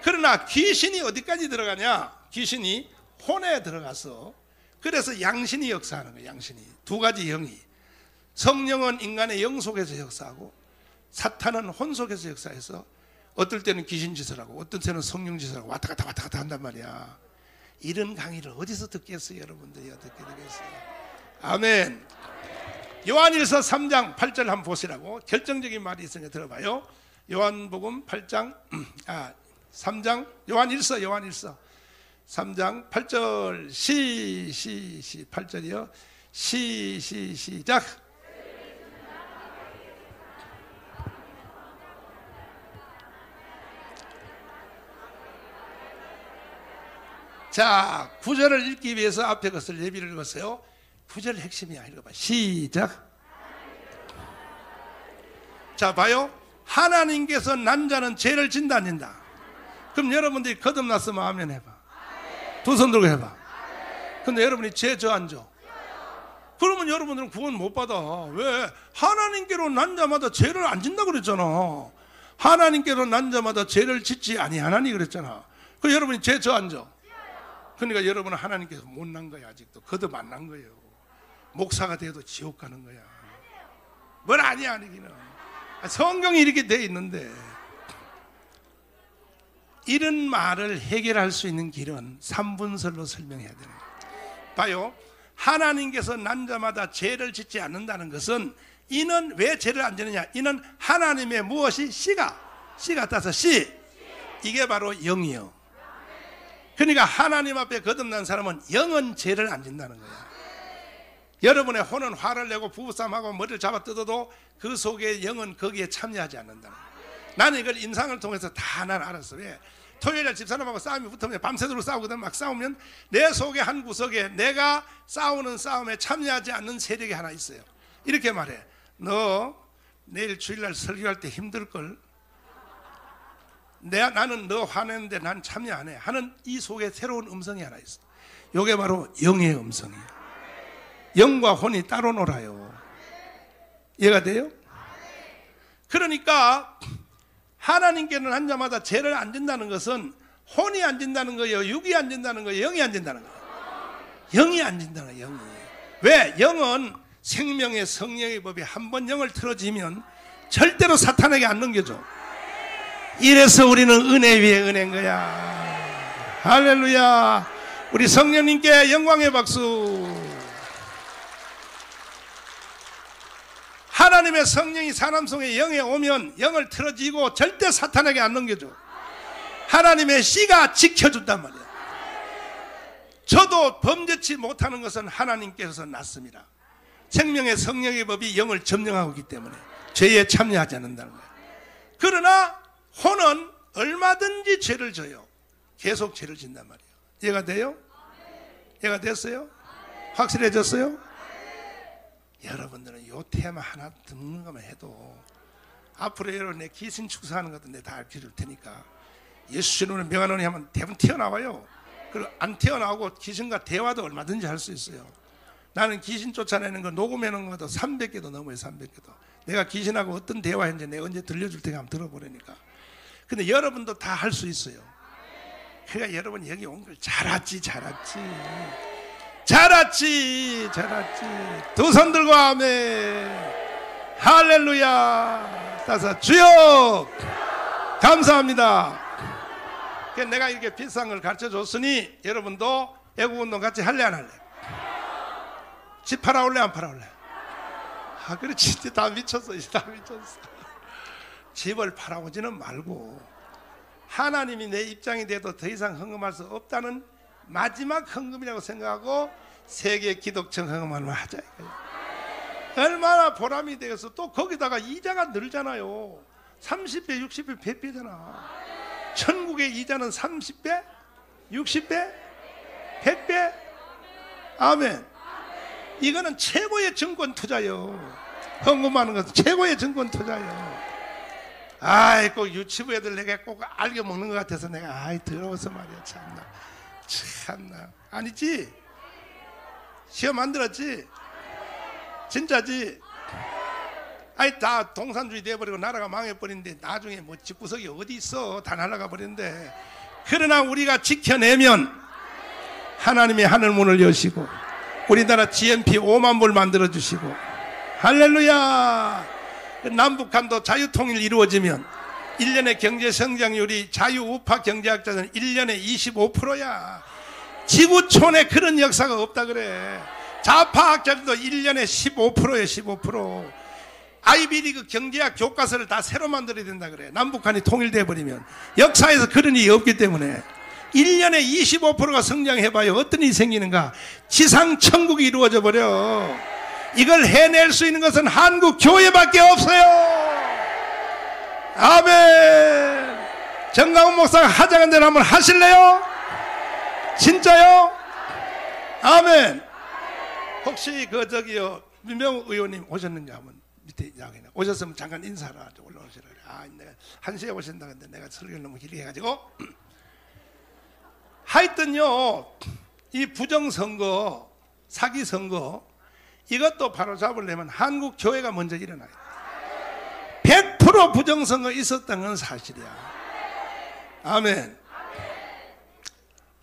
그러나 귀신이 어디까지 들어가냐? 귀신이 혼에 들어가서, 그래서 양신이 역사하는 거예요. 양신이 두 가지 영이, 성령은 인간의 영 속에서 역사하고 사탄은 혼 속에서 역사해서 어떨 때는 귀신 짓을 하고 어떤 때는 성령 짓을 하고 왔다 갔다 한단 말이야. 이런 강의를 어디서 듣겠어요? 여러분들이 어떻게 듣겠어요? 아멘. 요한일서 3장 8절 한번 보시라고 결정적인 말이 있으니까 들어봐요. 요한복음 8장 3장 요한일서 3장 8절 8절이요. 시작. 자, 구절을 읽기 위해서 앞에 것을 예비를 읽었어요. 구절 핵심이야. 읽어봐. 시작. 자, 봐요. 하나님께서 난 자는 죄를 진다 안 진다? 그럼 여러분들이 거듭났으면 아멘 해봐. 두 손 들고 해봐. 근데 여러분이 죄 져 안 져? 그러면 여러분들은 구원 못 받아. 왜? 하나님께로 난 자마다 죄를 안 진다 그랬잖아. 하나님께로 난 자마다 죄를 짓지 아니하나니 그랬잖아. 그 여러분이 죄 져 안 져? 그러니까 여러분은 하나님께서 못 난 거야. 아직도 거듭 안 난 거예요. 목사가 돼도 지옥 가는 거야. 뭘 아니야 아니기는. 성경이 이렇게 돼 있는데, 이런 말을 해결할 수 있는 길은 삼분설로 설명해야 되는 거예요. 봐요. 하나님께서 난 자마다 죄를 짓지 않는다는 것은, 이는 왜 죄를 안 지느냐? 이는 하나님의 무엇이? 씨가 따서 씨. 이게 바로 영이요. 그러니까 하나님 앞에 거듭난 사람은 영은 죄를 안 짓는다는 거야. 여러분의 혼은 화를 내고 부부싸움하고 머리를 잡아 뜯어도 그 속에 영은 거기에 참여하지 않는다는 거야. 나는 이걸 임상을 통해서 다 난 알았어. 왜? 토요일날 집사람하고 싸움이 붙으면 밤새도록 싸우거든. 막 싸우면 내 속의 한 구석에 내가 싸우는 싸움에 참여하지 않는 세력이 하나 있어요. 이렇게 말해. 너 내일 주일날 설교할 때 힘들걸? 나는 너 화내는데 난 참여 안 해 하는 이 속에 새로운 음성이 하나 있어. 이게 바로 영의 음성이에요. 영과 혼이 따로 놀아요. 이해가 돼요? 그러니까 하나님께는 한 자마다 죄를 안 진다는 것은 혼이 안 진다는 거예요, 육이 안 진다는 거예요, 영이 안 진다는 거예요? 영이 안 진다는 거예요. 영이. 왜? 영은 생명의 성령의 법이 한번 영을 틀어지면 절대로 사탄에게 안 넘겨줘. 이래서 우리는 은혜 위에 은혜인 거야. 할렐루야. 우리 성령님께 영광의 박수. 하나님의 성령이 사람 속에 영에 오면 영을 틀어지고 절대 사탄에게 안 넘겨줘. 하나님의 씨가 지켜준단 말이야. 저도 범죄치 못하는 것은 하나님께서 낳습니다. 생명의 성령의 법이 영을 점령하고 있기 때문에 죄에 참여하지 않는다는 거예요. 그러나 혼은 얼마든지 죄를 져요. 계속 죄를 진단 말이에요. 이해가 돼요? 이해가 됐어요? 확실해졌어요? 여러분들은 이 테마 하나 듣는 것만 해도 앞으로 여러분 내 귀신 축사하는 것도 내가 다 알려줄 테니까 예수 이름으로 명하노니 하면 대부분 튀어나와요. 그리고 안 튀어나오고 귀신과 대화도 얼마든지 할 수 있어요. 나는 귀신 쫓아내는 거 녹음해놓은 것도 300개도 넘어요. 300개도. 내가 귀신하고 어떤 대화했는지 내가 언제 들려줄 테니까 한번 들어보라니까. 근데 여러분도 다 할 수 있어요. 그러니까 여러분 여기 온 걸 잘 왔지. 두 손 들고 아멘. 할렐루야. 따서 주여 감사합니다. 내가 이렇게 비싼 걸 가르쳐 줬으니 여러분도 애국운동 같이 할래 안 할래? 집 팔아올래 안 팔아올래? 아 그렇지. 다 미쳤어. 집을 팔아오지는 말고 하나님이 내 입장이 돼도 더 이상 헌금할 수 없다는 마지막 헌금이라고 생각하고 세계 기독청 헌금을 하자. 얼마나 보람이 되겠어. 또 거기다가 이자가 늘잖아요. 30배 60배 100배잖아. 천국의 이자는 30배 60배 100배. 아멘. 이거는 최고의 증권 투자요. 헌금하는 것은 최고의 증권 투자요. 아이 꼭 유치부 애들 내가 꼭 알게 먹는 것 같아서 내가 아이 더러워서 말이야. 참나 아니지? 시험 안 들었지? 진짜지? 아이 다 동산주의 돼버리고 나라가 망해버린데 나중에 뭐 집구석이 어디 있어. 다 날아가 버리는데. 그러나 우리가 지켜내면 하나님이 하늘문을 여시고 우리나라 GNP 5만 불 만들어주시고 할렐루야. 남북한도 자유통일 이루어지면 1년의 경제성장률이 자유우파 경제학자는 1년에 25%야. 지구촌에 그런 역사가 없다 그래. 좌파학자들도 1년에 15%에 15%. 아이비리그 경제학 교과서를 다 새로 만들어야 된다 그래. 남북한이 통일돼 버리면. 역사에서 그런 일이 없기 때문에 1년에 25%가 성장해봐요. 어떤 일이 생기는가? 지상 천국이 이루어져 버려. 이걸 해낼 수 있는 것은 한국 교회밖에 없어요. 아멘. 정강훈 목사가 하자는 대로 한번 하실래요? 진짜요? 아멘. 혹시 민병우 의원님 오셨는가 한번 밑에 이야기나 오셨으면 잠깐 인사를 하죠. 올라오시라. 아, 내가 1시에 오신다 근데 내가 설교를 너무 길게 해가지고 하여튼요 이 부정선거 사기선거 이것도 바로 잡으려면 한국 교회가 먼저 일어나요. 100% 부정선거 있었던 건 사실이야. 아멘.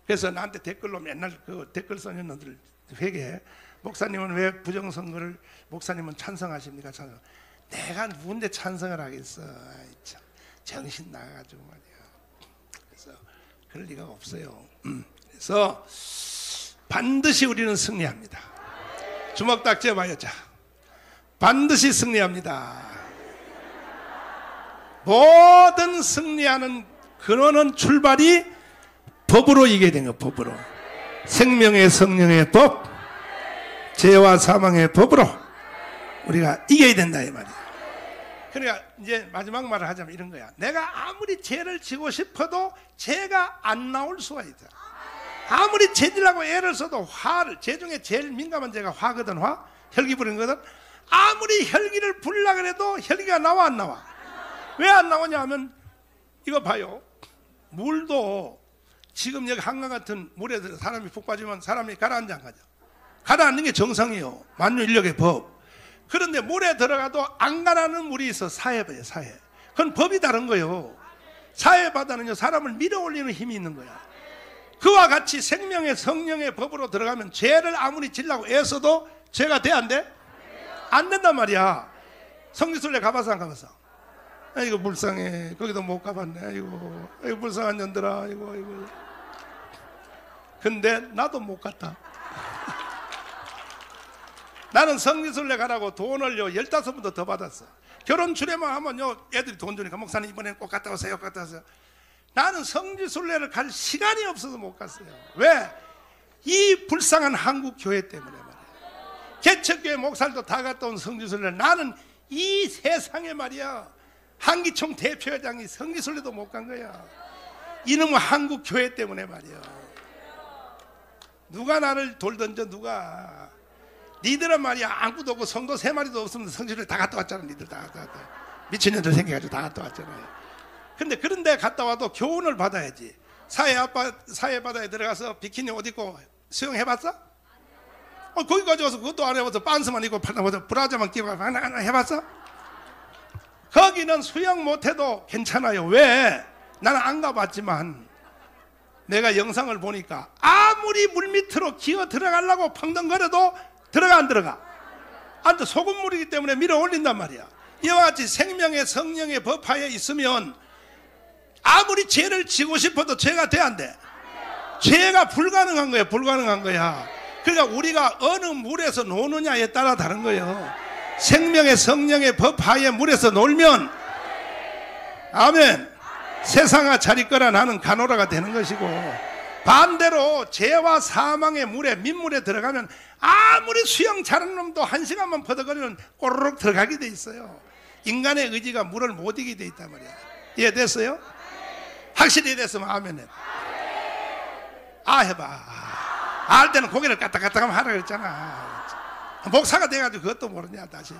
그래서 나한테 댓글로 맨날 그 댓글 써는 놈들 회개해. 목사님은 왜 부정선거를 목사님은 찬성하십니까? 찬성. 내가 누군데 찬성을 하겠어. 아이, 참, 정신 나가가지고 말이야. 그래서 그럴 리가 없어요. 그래서 반드시 우리는 승리합니다. 주먹 딱 쥐어봐요. 자, 반드시 승리합니다. 모든 승리하는 근원은 출발이 법으로 이겨야 되는 거예요. 법으로. 생명의 성령의 법, 죄와 사망의 법으로 우리가 이겨야 된다 이 말이에요. 그러니까 이제 마지막 말을 하자면 이런 거야. 내가 아무리 죄를 지고 싶어도 죄가 안 나올 수가 있다. 아무리 죄질라고 애를 써도 죄 중에 제일 민감한 죄가 화거든. 혈기 부리는 거든. 아무리 혈기를 부리려고 해도 혈기가 나와 안 나와? 왜 안 나오냐 하면 이거 봐요. 물도 지금 여기 한강 같은 물에 들어 사람이 푹 빠지면 사람이 가라앉아 안 가죠. 가라앉는 게 정상이에요. 만유 인력의 법. 그런데 물에 들어가도 안 가라앉는 물이 있어. 사해바예요. 사해. 그건 법이 다른 거예요. 사해바다는요 사람을 밀어올리는 힘이 있는 거야. 그와 같이 생명의 성령의 법으로 들어가면 죄를 아무리 지려고 애써도 죄가 돼 안 돼? 안 된단 말이야. 성지순례 가봐서 안 가봐서? 아이고 불쌍해. 거기도 못 가봤네. 아이고 불쌍한 년들아. 아이고. 근데 나도 못 갔다. 나는 성지순례 가라고 돈을요 15번도 더 받았어. 결혼 주례만 하면요 애들이 돈 주니까 목사님 이번엔 꼭 갔다 오세요. 갔다 오세요. 나는 성지순례를 갈 시간이 없어서 못 갔어요. 왜? 이 불쌍한 한국 교회 때문에 말이야. 개척교회 목사들도 다 갔다 온 성지순례. 나는 이 세상에 말이야 한기총 대표회장이 성지순례도 못 간 거야. 이놈의 한국 교회 때문에 말이야. 누가 나를 돌 던져? 누가? 니들은 말이야 아무도 없고 성도 3마리도 없으면 성지순례 다 갔다 왔잖아. 니들 다 미친년들 생겨가지고 다 갔다 왔잖아요. 근데 그런 데 갔다 와도 교훈을 받아야지. 사해바다에 들어가서 비키니 옷 입고 수영해봤어? 거기까지 와서 그것도 안 해봤어. 반스만 입고 브라자만 끼고 하나 해봤어? 거기는 수영 못해도 괜찮아요. 왜? 나는 안 가봤지만 내가 영상을 보니까 아무리 물밑으로 기어 들어가려고 펑덩거려도 들어가 안 들어가? 안 돼. 소금물이기 때문에 밀어 올린단 말이야. 이와 같이 생명의 성령의 법하에 있으면 아무리 죄를 지고 싶어도 죄가 돼 안 돼? 죄가 불가능한 거야. 불가능한 거야. 그러니까 우리가 어느 물에서 노느냐에 따라 다른 거예요. 생명의 성령의 법하에 물에서 놀면 아멘 세상아 잘 있거라 나는 가노라가 되는 것이고, 반대로 죄와 사망의 물에 민물에 들어가면 아무리 수영 잘하는 놈도 1시간만 퍼덕거리면 꼬르륵 들어가게 돼 있어요. 인간의 의지가 물을 못 이기게 돼 있단 말이야. 이해됐어요? 확실히 됐으면 아멘해. 해봐. 알 때는 고개를 까딱까딱 하면 하라 그랬잖아. 목사가 돼가지고 그것도 모르냐. 다시